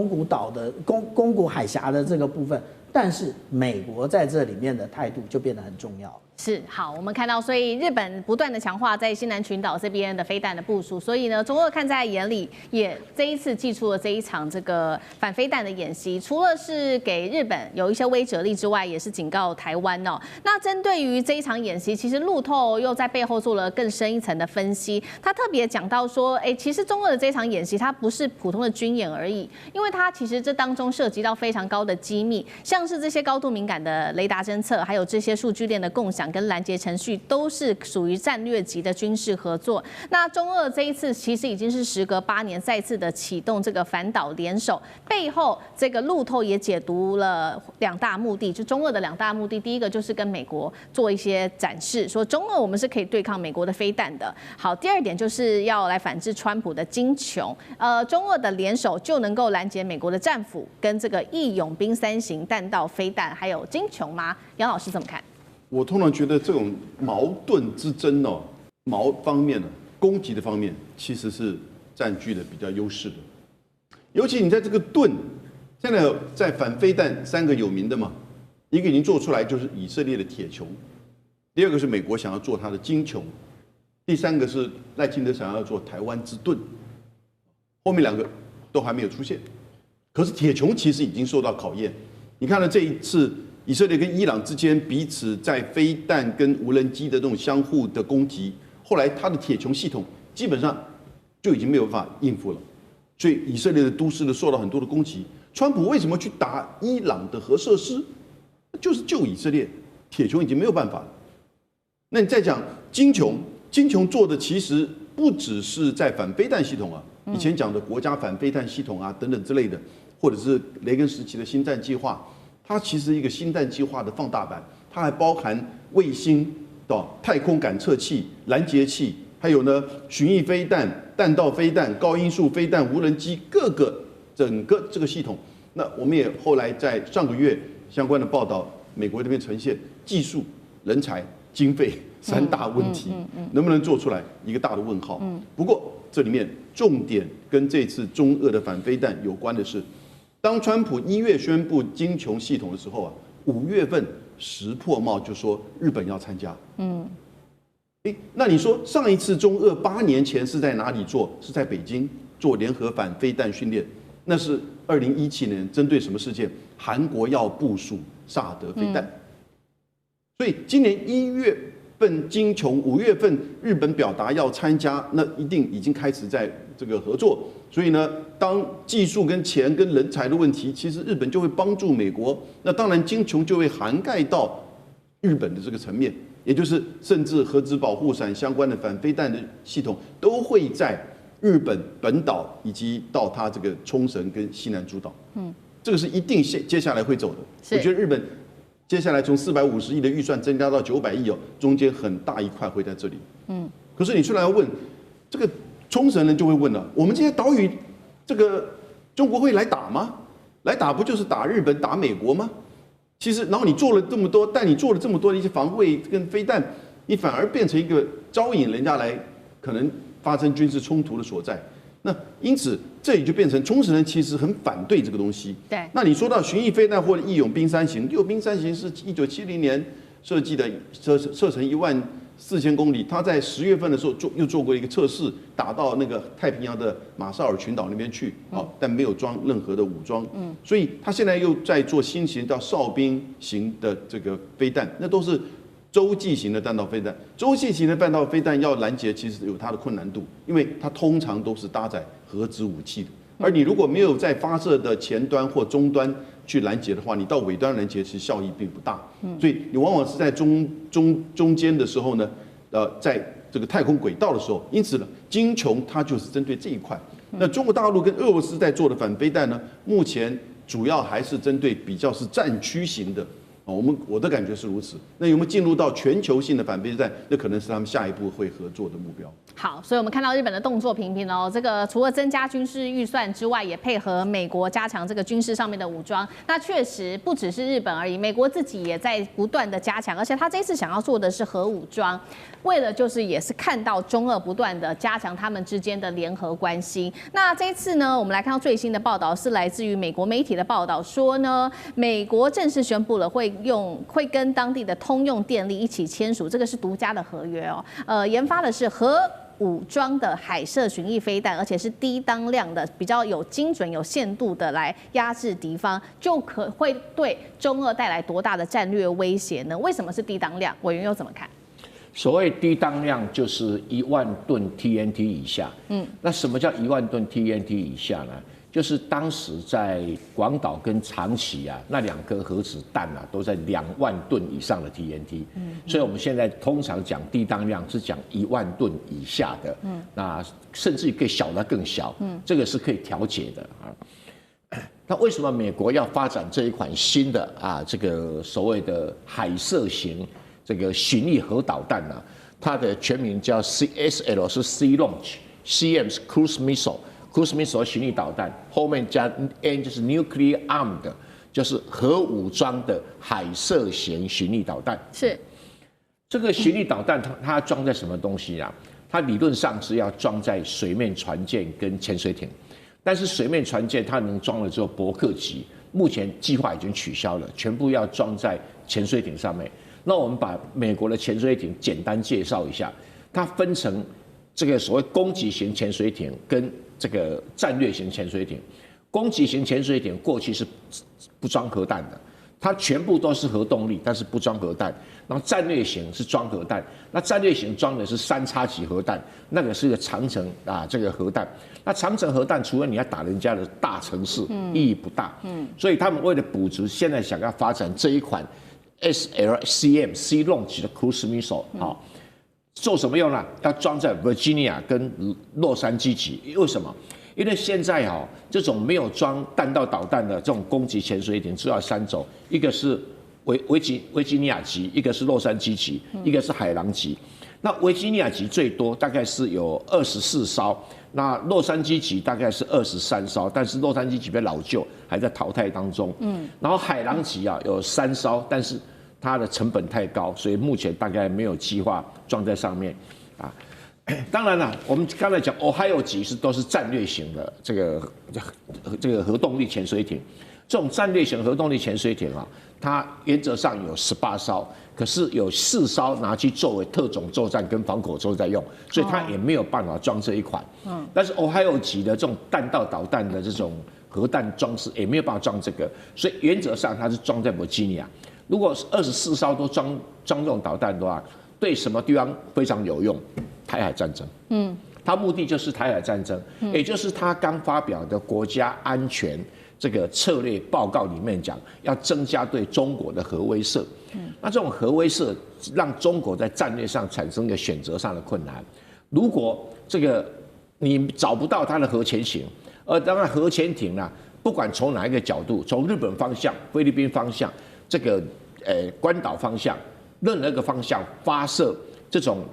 古岛的宫古海峡的这个部分。但是美国在这里面的态度就变得很重要。是好，我们看到，所以日本不断的强化在西南群岛这边的飞弹的部署，所以呢，中俄看在眼里，也这一次祭出了这一场这个反飞弹的演习，除了是给日本有一些威慑力之外，也是警告台湾哦。那针对于这一场演习，其实路透又在背后做了更深一层的分析，他特别讲到说，其实中俄的这场演习它不是普通的军演而已，因为它其实这当中涉及到非常高的机密，像是这些高度敏感的雷达侦测，还有这些数据链的共享跟拦截程序，都是属于战略级的军事合作。那中俄这一次其实已经是时隔8年再次的启动这个反导联手，背后这个路透也解读了2大目的，就中俄的2大目的，第一个就是跟美国做一些展示，说中俄我们是可以对抗美国的飞弹的。好，第2点就是要来反制川普的金琼，中俄的联手就能够拦截美国的战斧跟这个义勇兵3型弹道飞弹，还有金琼吗？杨老师怎么看？我通常觉得这种矛盾之争哦，矛方面呢，攻击的方面其实是占据了比较优势的。尤其你在这个盾，现在在反飞弹3个有名的嘛，一个已经做出来就是以色列的铁穹，第2个是美国想要做它的金穹，第3个是赖清德想要做台湾之盾，后面2个都还没有出现。可是铁穹其实已经受到考验，你看了这一次。以色列跟伊朗之间彼此在飞弹跟无人机的这种相互的攻击，后来它的铁穹系统基本上就已经没有办法应付了，所以以色列的都市受到很多的攻击。川普为什么去打伊朗的核设施？就是救以色列，铁穹已经没有办法了。那你再讲金穹做的其实不只是在反飞弹系统啊，以前讲的国家反飞弹系统啊等等之类的，或者是雷根时期的星战计划。它其实一个星弹计划的放大版，它还包含卫星到太空感测器、拦截器，还有呢巡弋飞弹、弹道飞弹、高音速飞弹、无人机，整个这个系统。那我们也后来在上个月相关的报道，美国这边呈现技术、人才、经费3大问题，能不能做出来一个大的问号。不过这里面重点跟这次中俄的反飞弹有关的是，当川普1月宣布精穷系统的时候啊，5月份石破茂就说日本要参加。那你说上一次中俄8年前是在哪里做？是在北京做联合反飞弹训练，那是2017年针对什么事件？韩国要部署萨德飞弹。所以今年1月份精穷，5月份日本表达要参加，那一定已经开始在这个合作。所以呢，当技术跟钱跟人才的问题，其实日本就会帮助美国。那当然精穷就会涵盖到日本的这个层面，也就是甚至核子保护伞相关的反飞弹的系统都会在日本本岛以及到它这个冲绳跟西南诸岛。这个是一定接下来会走的。我觉得日本接下来从450亿的预算增加到900亿哦，中间很大一块会在这里。可是你出来要问这个冲绳人就会问了：我们这些岛屿，这个中国会来打吗？来打不就是打日本、打美国吗？其实，然后你做了这么多，但你做了这么多的一些防卫跟飞弹，你反而变成一个招引人家来可能发生军事冲突的所在。那因此，这也就变成冲绳人其实很反对这个东西。对。那你说到巡弋飞弹或者义勇兵3型，义勇兵3型是1970年设计的，射程14000公里。他在10月份的时候又做过一个测试，打到那个太平洋的马绍尔群岛那边去，但没有装任何的武装。所以他现在又在做新型叫哨兵型的这个飞弹，那都是洲际型的弹道飞弹。洲际型的弹道飞弹要拦截，其实有它的困难度，因为它通常都是搭载核子武器的。而你如果没有在发射的前端或终端去拦截的话，你到尾端拦截其实效益并不大。所以你往往是在中间的时候呢，在这个太空轨道的时候，因此呢，精穷它就是针对这一块。那中国大陆跟俄罗斯在做的反飞弹呢，目前主要还是针对比较是战区型的。我的感觉是如此。那有没有进入到全球性的反飞弹？那可能是他们下一步会合作的目标。好，所以我们看到日本的动作频频哦。这个除了增加军事预算之外，也配合美国加强这个军事上面的武装。那确实不只是日本而已，美国自己也在不断的加强，而且他这次想要做的是核武装，为了就是也是看到中俄不断的加强他们之间的联合关系。那这一次呢，我们来看到最新的报道是来自于美国媒体的报道，说呢，美国正式宣布了会跟当地的通用电力一起签署，这个是独家的合约哦。研发的是核武装的海射巡弋飞弹，而且是低当量的，比较有精准、有限度的来压制敌方，就会对中俄带来多大的战略威胁呢？为什么是低当量？委员又怎么看？所谓低当量就是1万吨 TNT 以下。那什么叫1万吨 TNT 以下呢？就是当时在广岛跟长崎啊，那2颗核子弹啊，都在2万吨以上的 TNT。所以我们现在通常讲低当量是讲1万吨以下的。那甚至可以小的更小。这个是可以调节的啊。那为什么美国要发展这一款新的这个所谓的海射型这个巡弋核导弹呢？它的全名叫 CSL， 是 Sea Launch，CM 是 Cruise Missile。Cruise Missile 巡弋导弹，后面加 N 就是 Nuclear Armed， 就是核武装的海射型巡弋导弹。是这个巡弋导弹，它装在什么东西啊？它理论上是要装在水面船舰跟潜水艇，但是水面船舰它能装的只有伯克级，目前计划已经取消了，全部要装在潜水艇上面。那我们把美国的潜水艇简单介绍一下，它分成这个所谓攻击型潜水艇跟这个战略型潜水艇。攻击型潜水艇过去是不装核弹的，它全部都是核动力，但是不装核弹。然后战略型是装核弹，那战略型装的是3x级核弹，那个是个长程这个核弹。那长程核弹除了你要打人家的大城市，意义不大。所以他们为了补足，现在想要发展这一款 SLCM Sea Launch 的 Cruise Missile，做什么用呢？要装在 Virginia 跟洛杉矶级。为什么？因为现在这种没有装弹道导弹的这种攻击潜水艇，主要3种，一个是维吉尼亚级，一个是洛杉矶级，一个是海狼级。那维吉尼亚级最多大概是有24艘，那洛杉矶级大概是23艘，但是洛杉矶级比较老旧，还在淘汰当中。然后海狼级啊有3艘，但是它的成本太高，所以目前大概没有计划装在上面啊。当然了，我们刚才讲 Ohio 级都是战略型的这个核动力潜水艇，这种战略型核动力潜水艇啊，它原则上有18艘，可是有4艘拿去作为特种作战跟防口作战用，所以它也没有办法装这一款。但是 Ohio 级的这种弹道导弹的这种核弹装置也没有办法装这个，所以原则上它是装在维吉尼亚。如果24艘都装这种导弹的话，对什么地方非常有用？台海战争。它目的就是台海战争，也就是他刚发表的国家安全这个策略报告里面讲，要增加对中国的核威慑。那这种核威慑让中国在战略上产生一个选择上的困难。如果这个你找不到它的核潜艇，当然核潜艇呢，不管从哪一个角度，从日本方向、菲律宾方向、这个关岛方向，任何一个方向发射这种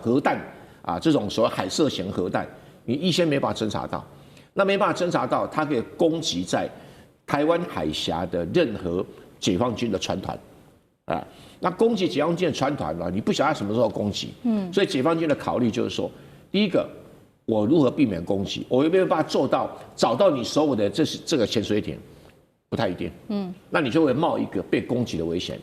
核弹啊，这种所谓海射型核弹，你预先没办法侦察到，那没办法侦察到，它可以攻击在台湾海峡的任何解放军的船团啊。那攻击解放军的船团呢，你不晓得他什么时候攻击，所以解放军的考虑就是说，第一个，我如何避免攻击？我有没有办法做到找到你所有的这个潜水艇？不太一定，那你就会冒一个被攻击的危险。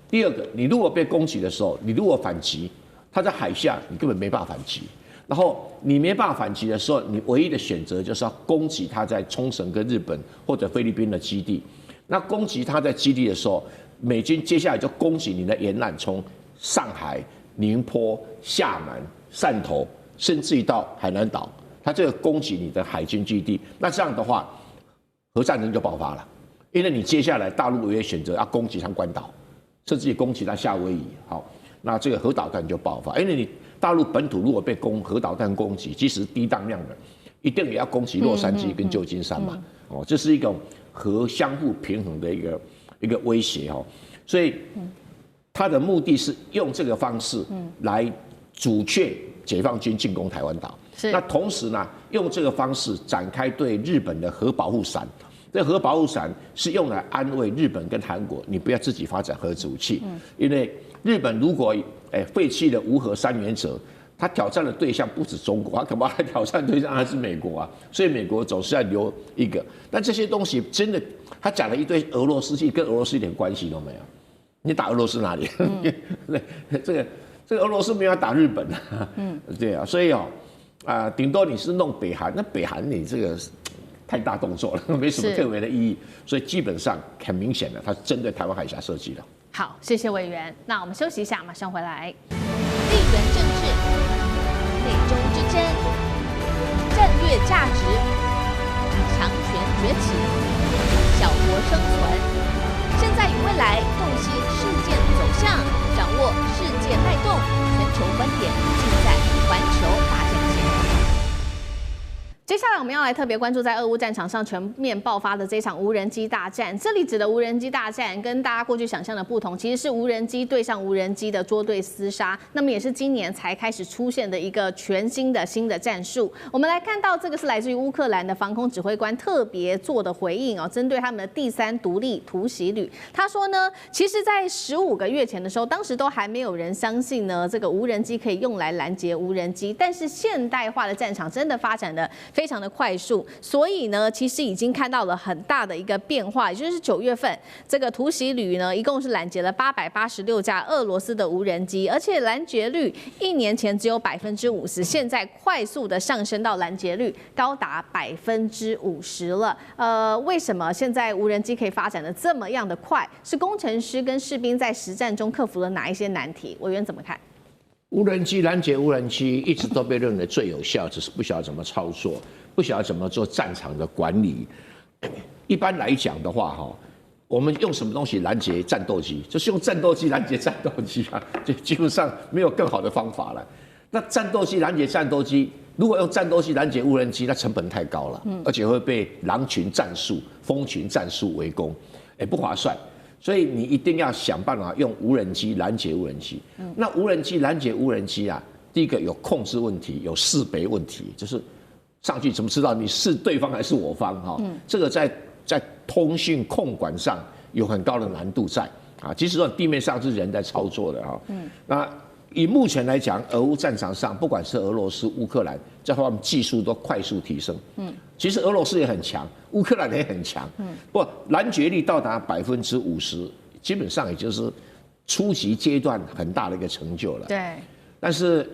第二个，你如果被攻击的时候，你如果反击，他在海下，你根本没办法反击。然后你没办法反击的时候，你唯一的选择就是要攻击他在冲绳跟日本或者菲律宾的基地。那攻击他在基地的时候，美军接下来就攻击你的沿岸，从上海、宁波、厦门、汕头，甚至于到海南岛，他这个攻击你的海军基地。那这样的话，核战争就爆发了。因为你接下来大陆也选择要攻击上关岛，甚至于攻击到夏威夷，好，那这个核导弹就爆发。因为你大陆本土如果被核导弹攻击，即使低当量的，一定也要攻击洛杉矶跟旧金山嘛。这是一种核相互平衡的一个威胁哦。所以他的目的是用这个方式来阻却解放军进攻台湾岛。那同时呢，用这个方式展开对日本的核保护伞。这核保护伞是用来安慰日本跟韩国，你不要自己发展核子武器，因为日本如果废弃了无核3原则，他挑战的对象不止中国，他恐怕他挑战对象还是美国啊，所以美国总是要留一个。但这些东西真的，他讲了一堆俄罗斯，跟俄罗斯一点关系都没有。你打俄罗斯哪里？这个俄罗斯没有要打日本啊，对啊，所以顶多你是弄北韩，那北韩你这个。太大动作了，没什么特别的意义，所以基本上很明显的，它是针对台湾海峡设计的。好，谢谢委员。那我们休息一下，马上回来。地缘政治、美中之争、战略价值、强权崛起、小国生存，现在与未来洞悉事件走向，掌握世界脉动，全球观点尽在环球大战线。接下来我们要来特别关注在俄乌战场上全面爆发的这场无人机大战。这里指的无人机大战跟大家过去想象的不同，其实是无人机对上无人机的捉对厮杀。那么也是今年才开始出现的一个全新的战术。我们来看到这个是来自于乌克兰的防空指挥官特别做的回应哦，针对他们的第3独立突袭旅，他说呢，其实在15个月前的时候，当时都还没有人相信呢这个无人机可以用来拦截无人机，但是现代化的战场真的发展的非常的快速，所以呢，其实已经看到了很大的一个变化，也就是9月份这个突袭旅呢，一共是拦截了886架俄罗斯的无人机，而且拦截率1年前只有50%，现在快速的上升到拦截率高达50%了。为什么现在无人机可以发展的这么样的快？是工程师跟士兵在实战中克服了哪一些难题？委员怎么看？无人机拦截无人机一直都被认为最有效，只是不晓得怎么操作，不晓得怎么做战场的管理。一般来讲的话，我们用什么东西拦截战斗机，就是用战斗机拦截战斗机啊，就基本上没有更好的方法了。那战斗机拦截战斗机，如果用战斗机拦截无人机，那成本太高了，而且会被狼群战术、蜂群战术围攻。不划算。所以你一定要想办法用无人机拦截无人机。那无人机拦截无人机啊，第一个有控制问题，有识别问题，就是上去怎么知道你是对方还是我方哈？这个在通讯控管上有很高的难度在啊。即使说地面上是人在操作的哈，那以目前来讲，俄乌战场上，不管是俄罗斯、乌克兰，这方面技术都快速提升。其实俄罗斯也很强，乌克兰也很强。不，拦截率到达50%，基本上也就是初级阶段很大的一个成就了。对。但是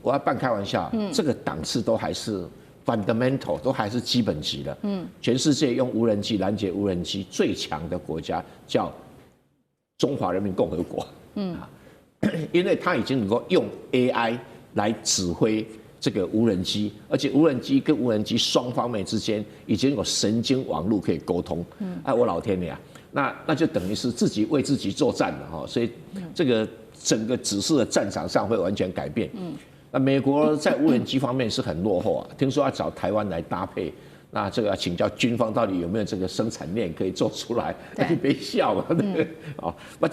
我要半开玩笑，这个档次都还是 fundamental， 都还是基本级的。全世界用无人机拦截无人机最强的国家叫中华人民共和国。因为它已经能够用 AI 来指挥这个无人机，而且无人机跟无人机双方面之间已经有神经网络可以沟通。我老天爷啊，那就等于是自己为自己作战了哈，所以这个整个指示的战场上会完全改变。那美国在无人机方面是很落后啊，听说要找台湾来搭配。那这个要请教军方到底有没有这个生产链可以做出来？那就别笑了，对不对？那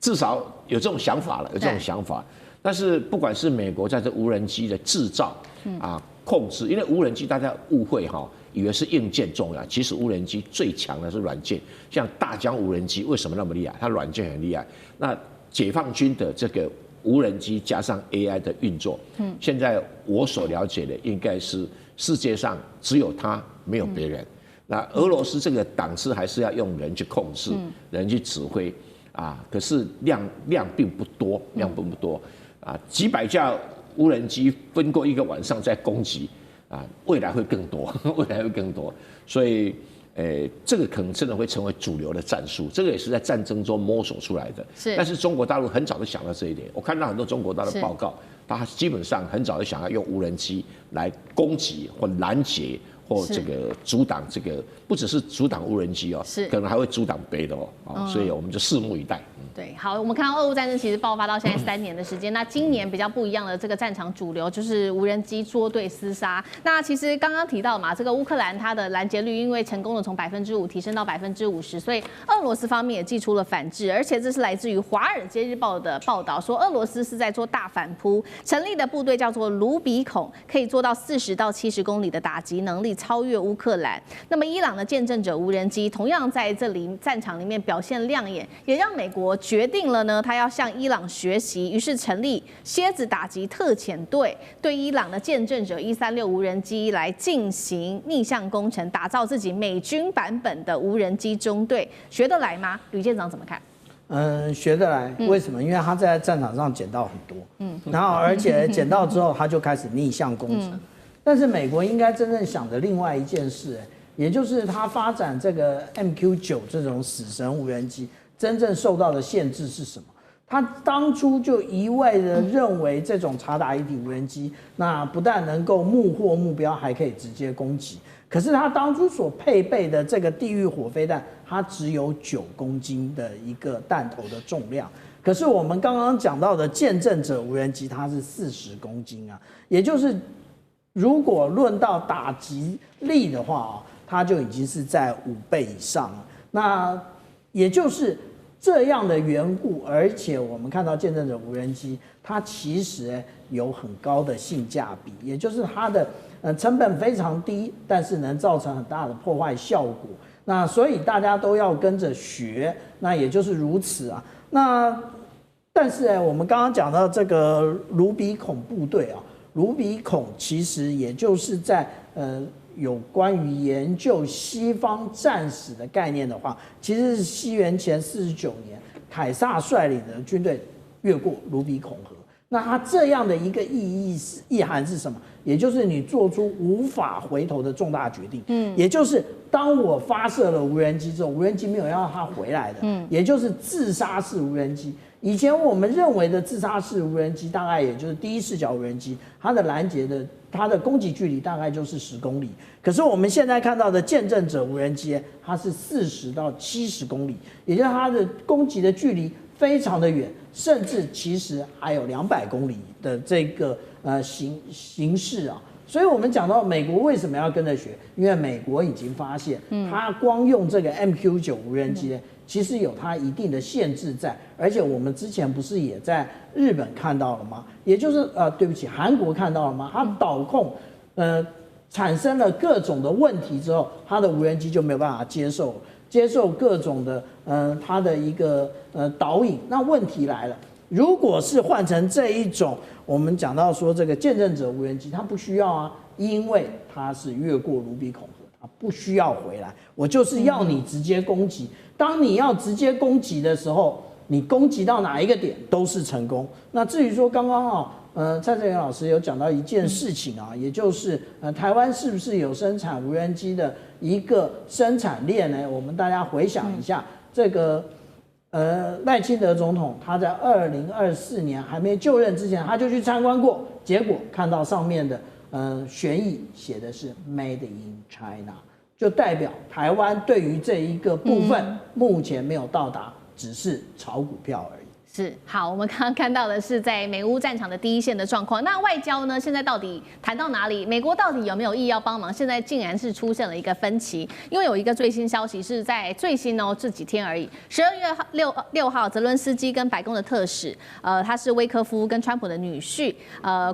至少有这种想法了，有这种想法。但是不管是美国在这无人机的制造控制，因为无人机大家误会哈，以为是硬件重要，其实无人机最强的是软件。像大疆无人机为什么那么厉害？它软件很厉害。那解放军的这个无人机加上 AI 的运作，现在我所了解的应该是世界上只有它，没有别人。那俄罗斯这个档次还是要用人去控制，人去指挥。可是量并不多，几百架无人机分过一个晚上在攻击，未来会更多，所以，这个可能真的会成为主流的战术，这个也是在战争中摸索出来的。但是中国大陆很早就想到这一点，我看到很多中国大陆报告，他基本上很早就想要用无人机来攻击或拦截。或这个阻挡这个，不只是阻挡无人机哦，可能还会阻挡别的哦，所以我们就拭目以待。对，好，我们看到俄乌战争其实爆发到现在3年的时间，那今年比较不一样的这个战场主流就是无人机捉对厮杀。那其实刚刚提到嘛，这个乌克兰它的拦截率因为成功的从5%提升到50%，所以俄罗斯方面也祭出了反制，而且这是来自于《华尔街日报》的报道，说俄罗斯是在做大反扑，成立的部队叫做卢比孔，可以做到40到70公里的打击能力，超越乌克兰。那么伊朗的见证者无人机同样在这里战场里面表现亮眼，也让美国决定了呢，他要向伊朗学习，于是成立蝎子打击特遣队，对伊朗的见证者136无人机来进行逆向工程，打造自己美军版本的无人机中队，学得来吗？吕舰长怎么看？学得来，为什么？因为他在战场上捡到很多，然后而且捡到之后，他就开始逆向工程。但是美国应该真正想的另外一件事，也就是他发展这个 MQ9这种死神无人机，真正受到的限制是什么？他当初就一味的认为这种察打一体无人机，那不但能够目获目标，还可以直接攻击。可是他当初所配备的这个地狱火飞弹，它只有9公斤的一个弹头的重量。可是我们刚刚讲到的见证者无人机，它是40公斤啊，也就是如果论到打击力的话，它就已经是在5倍以上了。那也就是这样的缘故，而且我们看到见证者无人机，它其实有很高的性价比，也就是它的成本非常低，但是能造成很大的破坏效果。那所以大家都要跟着学，那也就是如此啊。那但是我们刚刚讲到这个卢比孔部队啊，卢比孔其实也就是在有关于研究西方战史的概念的话，其实是西元前49年，凯撒率领的军队越过卢比孔河。那它这样的一个意涵是什么？也就是你做出无法回头的重大决定。也就是当我发射了无人机之后，无人机没有让它回来的。也就是自杀式无人机。以前我们认为的自杀式无人机，大概也就是第一视角无人机，它的拦截的它的攻击距离大概就是10公里。可是我们现在看到的见证者无人机，它是40到70公里，也就是它的攻击的距离非常的远，甚至其实还有200公里的这个形式啊。所以我们讲到美国为什么要跟着学，因为美国已经发现，它光用这个 MQ9无人机呢，其实有它一定的限制在，而且我们之前不是也在日本看到了吗？也就是对不起，韩国看到了吗？它导控产生了各种的问题之后，它的无人机就没有办法接受各种的它的一个导引。那问题来了，如果是换成这一种，我们讲到说这个见证者无人机，它不需要啊，因为它是越过卢比孔河，它不需要回来，我就是要你直接攻击。当你要直接攻击的时候，你攻击到哪一个点都是成功。那至于说刚刚蔡正元老师有讲到一件事情啊，也就是台湾是不是有生产无人机的一个生产链呢？我们大家回想一下，这个赖清德总统他在2024年还没就任之前，他就去参观过，结果看到上面的旋翼写的是 Made in China， 就代表台湾对于这一个部分目前没有到达，只是炒股票而已。是好，我们刚刚看到的是在美乌战场的第一线的状况。那外交呢？现在到底谈到哪里？美国到底有没有意要帮忙？现在竟然是出现了一个分歧，因为有一个最新消息是在最新这几天而已，12月6号，泽伦斯基跟白宫的特使，他是威科夫跟川普的女婿，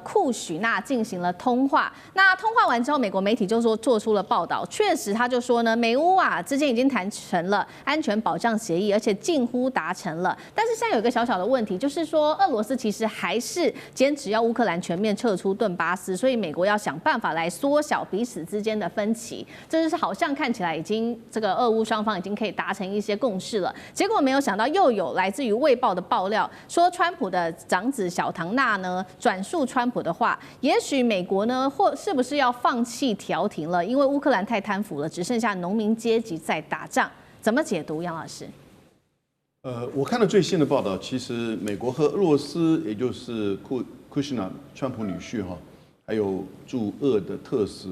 库许纳进行了通话。那通话完之后，美国媒体就说做出了报道，确实他就说呢，美乌之间已经谈成了安全保障协议，而且近乎达成了。但是现在有一个小的问题，就是说俄罗斯其实还是坚持要乌克兰全面撤出顿巴斯，所以美国要想办法来缩小彼此之间的分歧。这就是好像看起来已经这个俄乌双方已经可以达成一些共识了，结果没有想到又有来自于卫报的爆料，说川普的长子小唐纳呢转述川普的话，也许美国呢是不是要放弃调停了？因为乌克兰太贪腐了，只剩下农民阶级在打仗。怎么解读，杨老师？我看到最新的报道，其实美国和俄罗斯，也就是库什纳川普女婿还有驻俄的特使，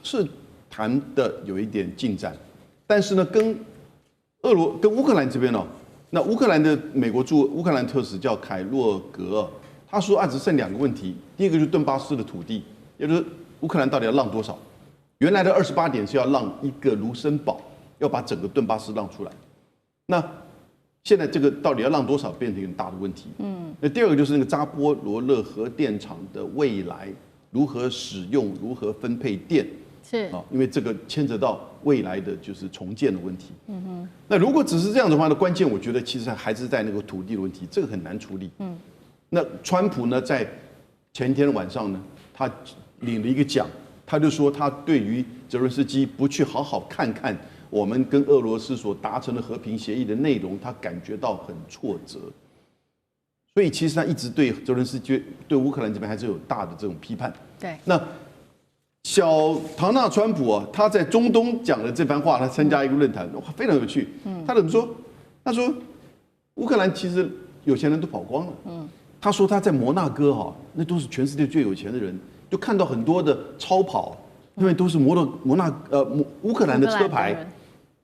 是谈的有一点进展，但是呢，跟乌克兰这边那乌克兰的美国驻乌克兰特使叫凯洛格，他说只剩2个问题，第一个就是顿巴斯的土地，也就是乌克兰到底要让多少？原来的28点是要让一个卢森堡，要把整个顿巴斯让出来，那现在这个到底要让多少，变成一个很大的问题。那第二个就是那个扎波罗热核电厂的未来如何使用、如何分配电，是因为这个牵扯到未来的就是重建的问题。那如果只是这样的话呢，关键我觉得其实还是在那个土地的问题，这个很难处理。那川普呢，在前天晚上呢，他领了一个奖，他就说他对于泽伦斯基不去好好看看我们跟俄罗斯所达成的和平协议的内容，他感觉到很挫折，所以其实他一直对泽伦斯基、对乌克兰这边还是有大的这种批判。对，那小唐纳川普他在中东讲的这番话，他参加一个论坛，非常有趣。他怎么说？他说乌克兰其实有钱人都跑光了。他说他在摩纳哥那都是全世界最有钱的人，就看到很多的超跑，因为都是乌克兰的车牌。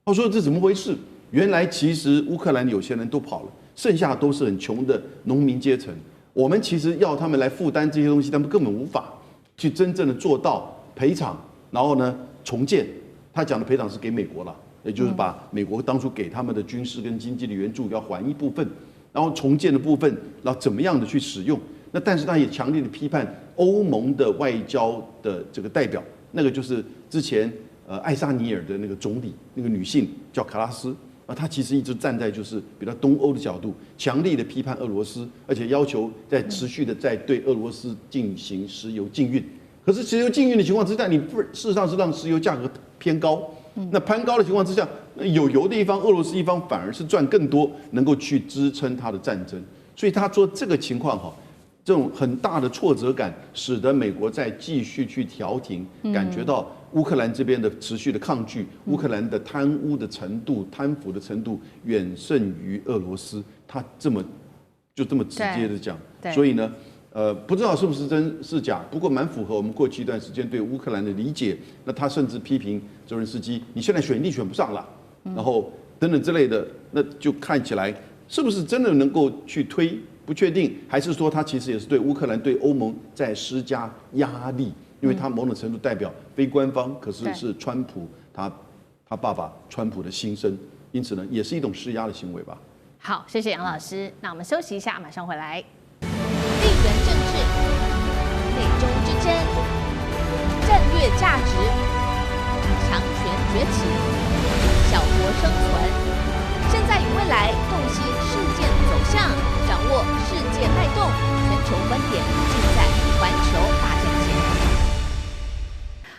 他说这怎么回事？原来其实乌克兰有些人都跑了，剩下都是很穷的农民阶层。我们其实要他们来负担这些东西，他们根本无法去真正的做到赔偿，然后呢重建。他讲的赔偿是给美国了，也就是把美国当初给他们的军事跟经济的援助要还一部分，然后重建的部分，然后怎么样的去使用。那但是他也强烈的批判欧盟的外交的这个代表，那个就是之前爱沙尼尔的那个总理，那个女性叫卡拉斯，她其实一直站在就是比较东欧的角度，强烈的批判俄罗斯，而且要求在持续的在对俄罗斯进行石油禁运。可是石油禁运的情况之下，你事实上是让石油价格偏高。那攀高的情况之下，有油的一方，俄罗斯一方反而是赚更多，能够去支撑它的战争。所以他说这个情况这种很大的挫折感，使得美国在继续去调停，感觉到乌克兰这边的持续的抗拒，乌克兰的贪污的程度、贪腐的程度远胜于俄罗斯。他这么直接的讲，所以呢，不知道是不是真是假，不过蛮符合我们过去一段时间对乌克兰的理解。那他甚至批评泽连斯基，你现在选一定选不上了，然后等等之类的，那就看起来是不是真的能够去推？不确定，还是说他其实也是对乌克兰、对欧盟在施加压力，因为它某种程度代表非官方，可是是川普他爸爸川普的心声，因此呢，也是一种施压的行为吧。好，谢谢杨老师。那我们休息一下，马上回来。地缘政治、美中之争、战略价值、强权崛起、小国生存。现在与未来洞悉事件走向，掌握世界脉动，全球观点尽在环球大战线。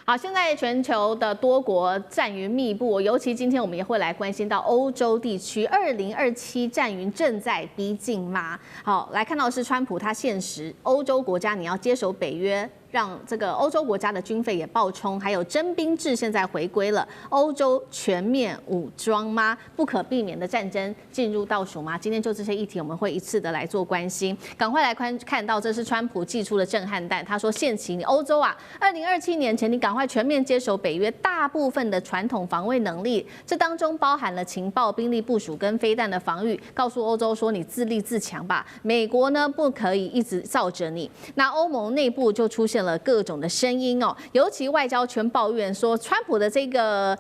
好，现在全球的多国战云密布，尤其今天我们也会来关心到欧洲地区，2027战云正在逼近吗？好，来看到的是川普他限时欧洲国家你要接手北约。让这个欧洲国家的军费也爆冲，还有征兵制现在回归了，欧洲全面武装吗？不可避免的战争进入倒数吗？今天就这些议题，我们会一次的来做关心。赶快来看到，这是川普寄出的震撼弹，他说限期，你欧洲啊，2027年前你赶快全面接手北约大部分的传统防卫能力，这当中包含了情报、兵力部署跟飞弹的防御，告诉欧洲说你自立自强吧。美国呢不可以一直罩着你。那欧盟内部就出现了各种的声音哦，尤其外交圈抱怨说，川普的这个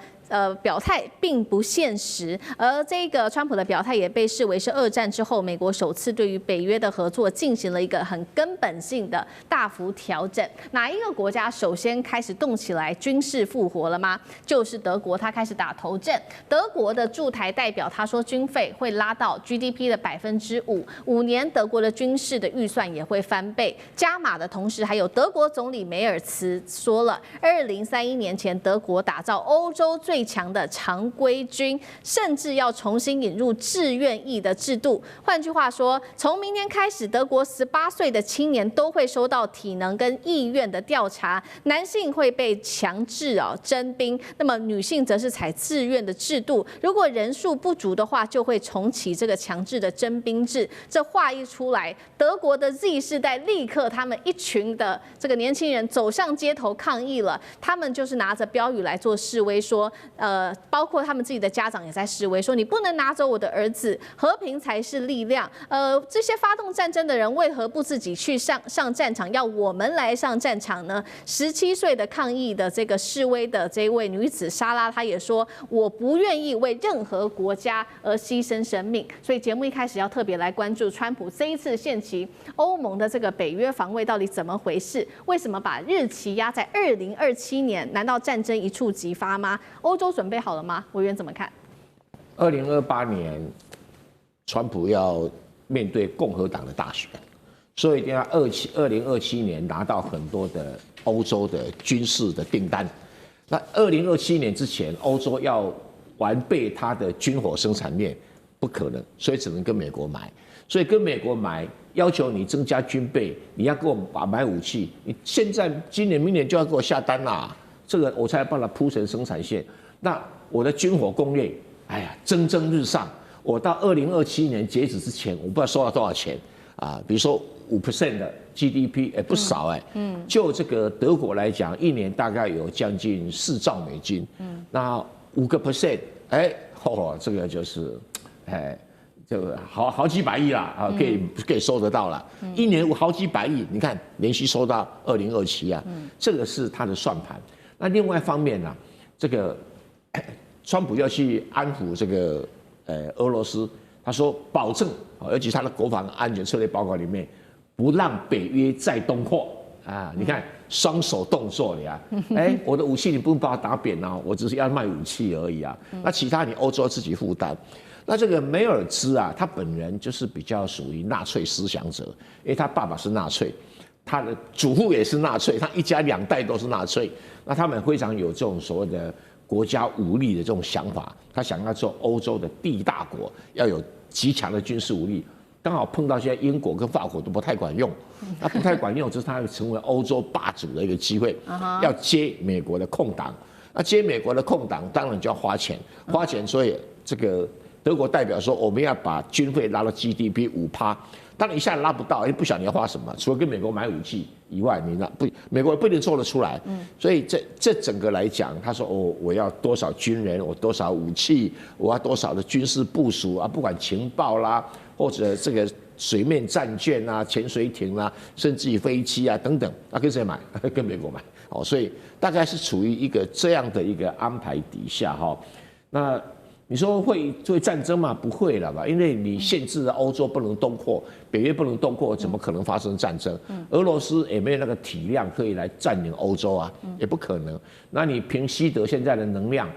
表态并不现实，而这个川普的表态也被视为是2战之后美国首次对于北约的合作进行了一个很根本性的大幅调整。哪一个国家首先开始动起来军事复活了吗？就是德国，他开始打头阵。德国的驻台代表他说，军费会拉到 GDP 的5%，5年德国的军事的预算也会翻倍。加码的同时，还有德国总理梅尔茨说了，2031年前德国打造欧洲最强的常规军，甚至要重新引入志愿役的制度。换句话说，从明年开始，德国18岁的青年都会收到体能跟意愿的调查，男性会被强制征兵，那么女性则是采自愿的制度。如果人数不足的话，就会重启这个强制的征兵制。这话一出来，德国的 Z 世代立刻他们一群的这个年轻人走上街头抗议了，他们就是拿着标语来做示威，说包括他们自己的家长也在示威，说你不能拿走我的儿子，和平才是力量。这些发动战争的人为何不自己去上战场，要我们来上战场呢？17岁的抗议的这个示威的这位女子莎拉，她也说，我不愿意为任何国家而牺牲生命。所以节目一开始要特别来关注川普这一次限期欧盟的这个北约防卫到底怎么回事？为什么把日期压在2027年？难道战争一触即发吗？欧洲准备好了吗？委员怎么看？2028年，川普要面对共和党的大选，所以一定要2027年拿到很多的欧洲的军事的订单。那2027年之前，欧洲要完备它的军火生产链不可能，所以只能跟美国买。所以跟美国买，要求你增加军备，你要给我买武器，你现在今年明年就要给我下单啦，这个我才帮他铺成生产线。那我的军火工业，哎呀，蒸蒸日上。我到2027年截止之前，我不知道收到多少钱啊？比如说5% 的 GDP， 不少哎。就这个德国来讲，一年大概有将近4兆美金。那5%，这个就是，这个好几百亿啦啊，可以收得到了。一年好几百亿，你看连续收到2027啊，这个是他的算盘。那另外一方面呢，这个川普要去安抚这个俄罗斯，他说保证，尤其他的国防安全策略报告里面，不让北约再东扩啊。你看双手动作呀，我的武器你不用把它打扁啊，我只是要卖武器而已啊。那其他你欧洲自己负担。那这个梅尔兹啊，他本人就是比较属于纳粹思想者，因为他爸爸是纳粹，他的祖父也是纳粹，他一家2代都是纳粹。那他们非常有这种所谓的国家武力的这种想法，他想要做欧洲的第一大国，要有极强的军事武力。刚好碰到现在英国跟法国都不太管用，那不太管用，这是他成为欧洲霸主的一个机会，要接美国的空档。那接美国的空档，当然就要花钱，所以这个德国代表说，我们要把军费拉到 GDP 5%，当然一下拉不到，不晓得你要花什么，除了跟美国买武器以外，美国不一定做得出来。所以这整个来讲，他说我要多少军人，我多少武器，我要多少的军事部署啊，不管情报啦，或者这个水面战舰啊、潜水艇啊，甚至于飞机啊等等，跟谁买？跟美国买。所以大概是处于一个这样的一个安排底下哈。那你说会战争吗？不会了吧，因为你限制了欧洲不能东扩，北约不能东扩，怎么可能发生战争？俄罗斯也没有那个体量可以来占领欧洲啊，也不可能。那你凭西德现在的能量，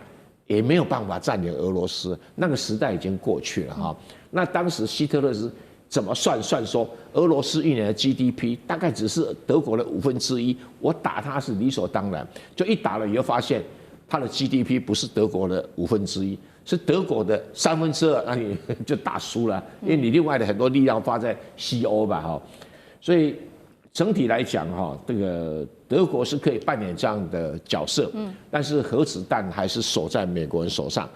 也没有办法占领俄罗斯，那个时代已经过去了哈。那当时希特勒是怎么算说俄罗斯一年的 GDP 大概只是德国的1/5，我打他是理所当然，就一打了以后发现他的 GDP 不是德国的1/5。是德国的2/3，那你就打输了，因为你另外的很多力量发在西欧吧，哈，所以整体来讲，哈，这个德国是可以扮演这样的角色，但是核子弹还是守在美国人手上，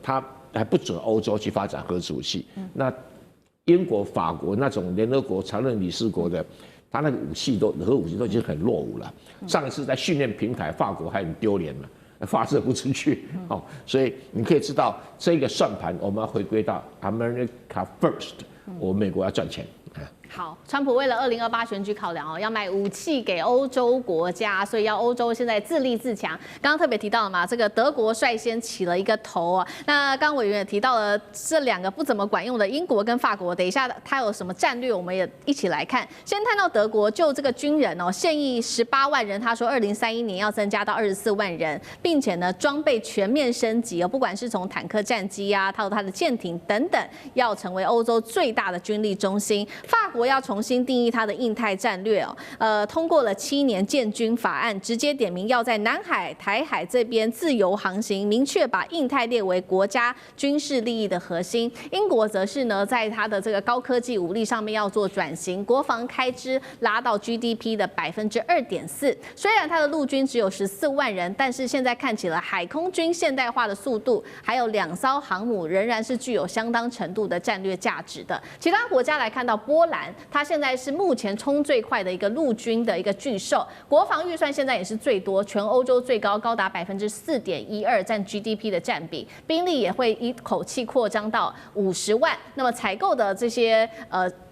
他还不准欧洲去发展核子武器。那英国、法国那种联合国常任理事国的，他那个核武器都已经很落伍了。上一次在训练平台，法国还很丢脸了。发射不出去，所以你可以知道这个算盘，我们要回归到 America First， 我美国要赚钱。好，川普为了2028选举考量要卖武器给欧洲国家，所以要欧洲现在自立自强。刚刚特别提到了嘛，这个德国率先起了一个头那刚刚委员也提到了这2个不怎么管用的英国跟法国，等一下他有什么战略，我们也一起来看。先看到德国，就这个军人现役18万人，他说2031年要增加到24万人，并且呢装备全面升级不管是从坦克战机啊，到它的舰艇等等，要成为欧洲最大的军力中心。法国要重新定义它的印太战略通过了7年建军法案，直接点名要在南海、台海这边自由航行，明确把印太列为国家军事利益的核心。英国则是呢，在它的这个高科技武力上面要做转型，国防开支拉到 GDP 的2.4%。虽然它的陆军只有14万人，但是现在看起了海空军现代化的速度，还有2艘航母，仍然是具有相当程度的战略价值的。其他国家来看到波兰，它现在是目前冲最快的一个陆军的一个巨兽，国防预算现在也是最多，全欧洲最高，高达4.12%，占 GDP 的占比，兵力也会一口气扩张到50万。那么采购的这些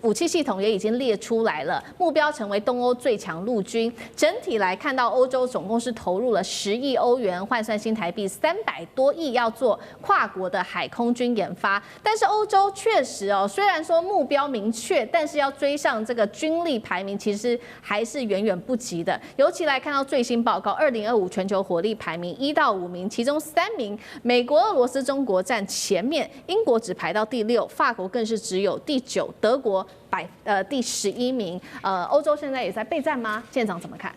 武器系统也已经列出来了，目标成为东欧最强陆军。整体来看到欧洲总共是投入了10亿欧元，换算新台币300多亿，要做跨国的海空军研发。但是欧洲确实虽然说目标明确，但是要追上这个军力排名，其实还是远远不及的。尤其来看到最新报告，2025全球火力排名1到5名，其中3名美国、俄罗斯、中国占前面，英国只排到第6，法国更是只有第9，德国第11名。欧洲现在也在备战吗？舰长怎么看？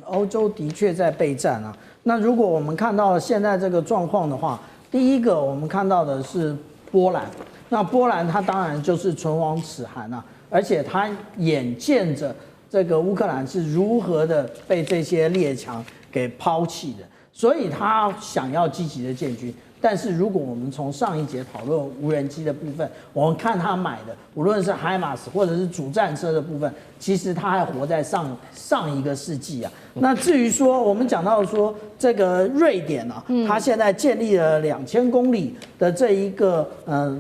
欧洲的确在备战啊。那如果我们看到现在这个状况的话，第一个我们看到的是波兰。那波兰它当然就是唇亡齿寒啊，而且它眼见着这个乌克兰是如何的被这些列强给抛弃的，所以他想要积极的建军。但是如果我们从上一节讨论无人机的部分，我们看他买的，无论是海马斯或者是主战车的部分，其实他还活在上一个世纪啊。那至于说我们讲到说这个瑞典啊，它现在建立了2000公里的这一个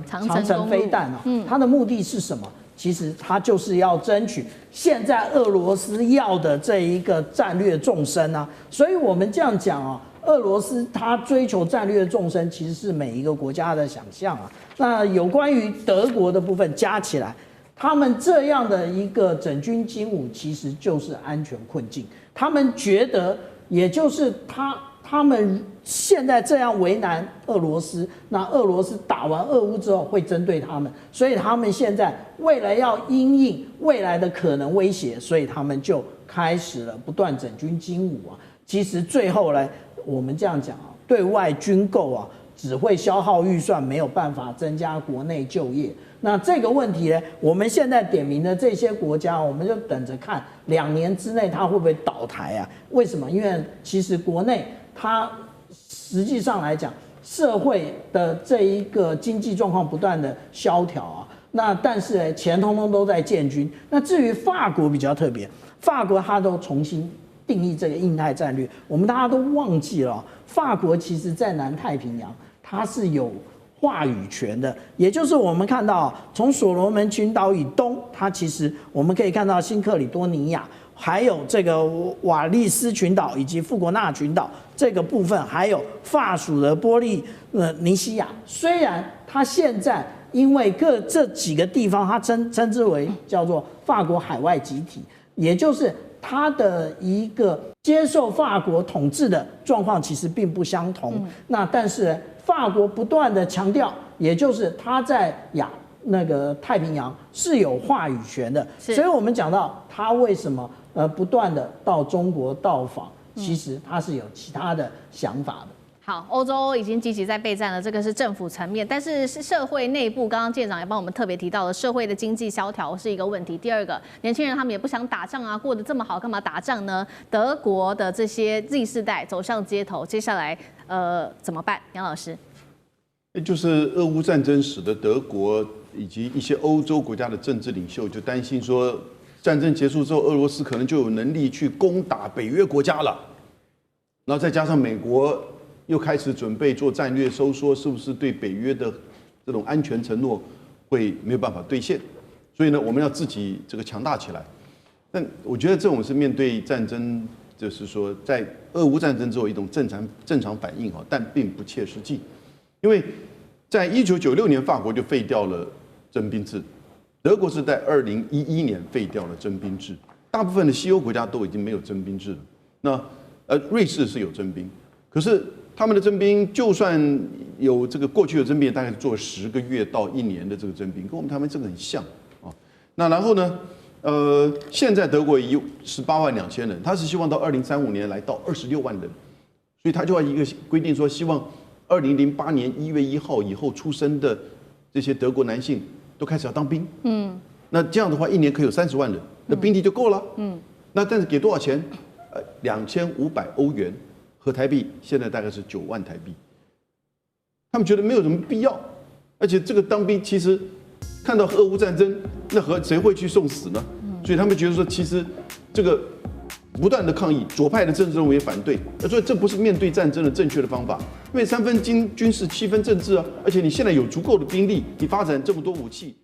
长程飞弹啊，它的目的是什么？其实它就是要争取现在俄罗斯要的这一个战略纵深啊。所以我们这样讲啊，俄罗斯它追求战略纵深，其实是每一个国家的想象啊。那有关于德国的部分加起来，他们这样的一个整军经武，其实就是安全困境。他们觉得，也就是他们现在这样为难俄罗斯，那俄罗斯打完俄乌之后会针对他们，所以他们现在为了要因应未来的可能威胁，所以他们就开始了不断整军经武啊。其实最后呢，我们这样讲啊，对外军购啊，只会消耗预算，没有办法增加国内就业。那这个问题呢，我们现在点名的这些国家，我们就等着看2年之内它会不会倒台啊？为什么？因为其实国内它实际上来讲，社会的这一个经济状况不断的萧条啊，那但是呢，钱通通都在建军。那至于法国比较特别，法国它都重新定义这个印太战略。我们大家都忘记了，法国其实在南太平洋它是有话语权的，也就是我们看到从所罗门群岛以东，它其实我们可以看到新克里多尼亚，还有这个瓦利斯群岛以及富国纳群岛这个部分，还有法属的波利尼西亚。虽然它现在因为这几个地方，它称之为叫做法国海外集体，也就是它的一个接受法国统治的状况其实并不相同。那但是法国不断的强调，也就是它在太平洋是有话语权的，所以我们讲到它为什么不断的到中国到访，其实它是有其他的想法的。好，欧洲已经积极在备战了，这个是政府层面，但是社会内部，刚刚舰长也帮我们特别提到了，社会的经济萧条是一个问题。第二个，年轻人他们也不想打仗啊，过得这么好，干嘛打仗呢？德国的这些 Z 世代走上街头，接下来怎么办？杨老师，就是俄乌战争使得德国以及一些欧洲国家的政治领袖就担心说，战争结束之后，俄罗斯可能就有能力去攻打北约国家了，然后再加上美国又开始准备做战略收缩，是不是对北约的这种安全承诺会没有办法兑现？所以呢，我们要自己这个强大起来。但我觉得这种是面对战争，就是说在俄乌战争之后一种正常反应啊，但并不切实际。因为在1996年，法国就废掉了征兵制，德国是在2011年废掉了征兵制，大部分的西欧国家都已经没有征兵制了。那瑞士是有征兵，可是他们的征兵，就算有这个过去的征兵，大概做10个月到1年的这个征兵，跟我们台湾这个很像啊。那然后呢，现在德国有18万2千人，他是希望到2035年来到26万人，所以他就要一个规定说，希望2008年1月1号以后出生的这些德国男性都开始要当兵。那这样的话，一年可以有30万人，那兵力就够了。那但是给多少钱？2500欧元。合台币现在大概是9万台币，他们觉得没有什么必要，而且这个当兵其实看到俄乌战争，那谁会去送死呢？所以他们觉得说，其实这个不断的抗议，左派的政治人物也反对，所以这不是面对战争的正确的方法，因为3分军事7分政治啊，而且你现在有足够的兵力，你发展这么多武器。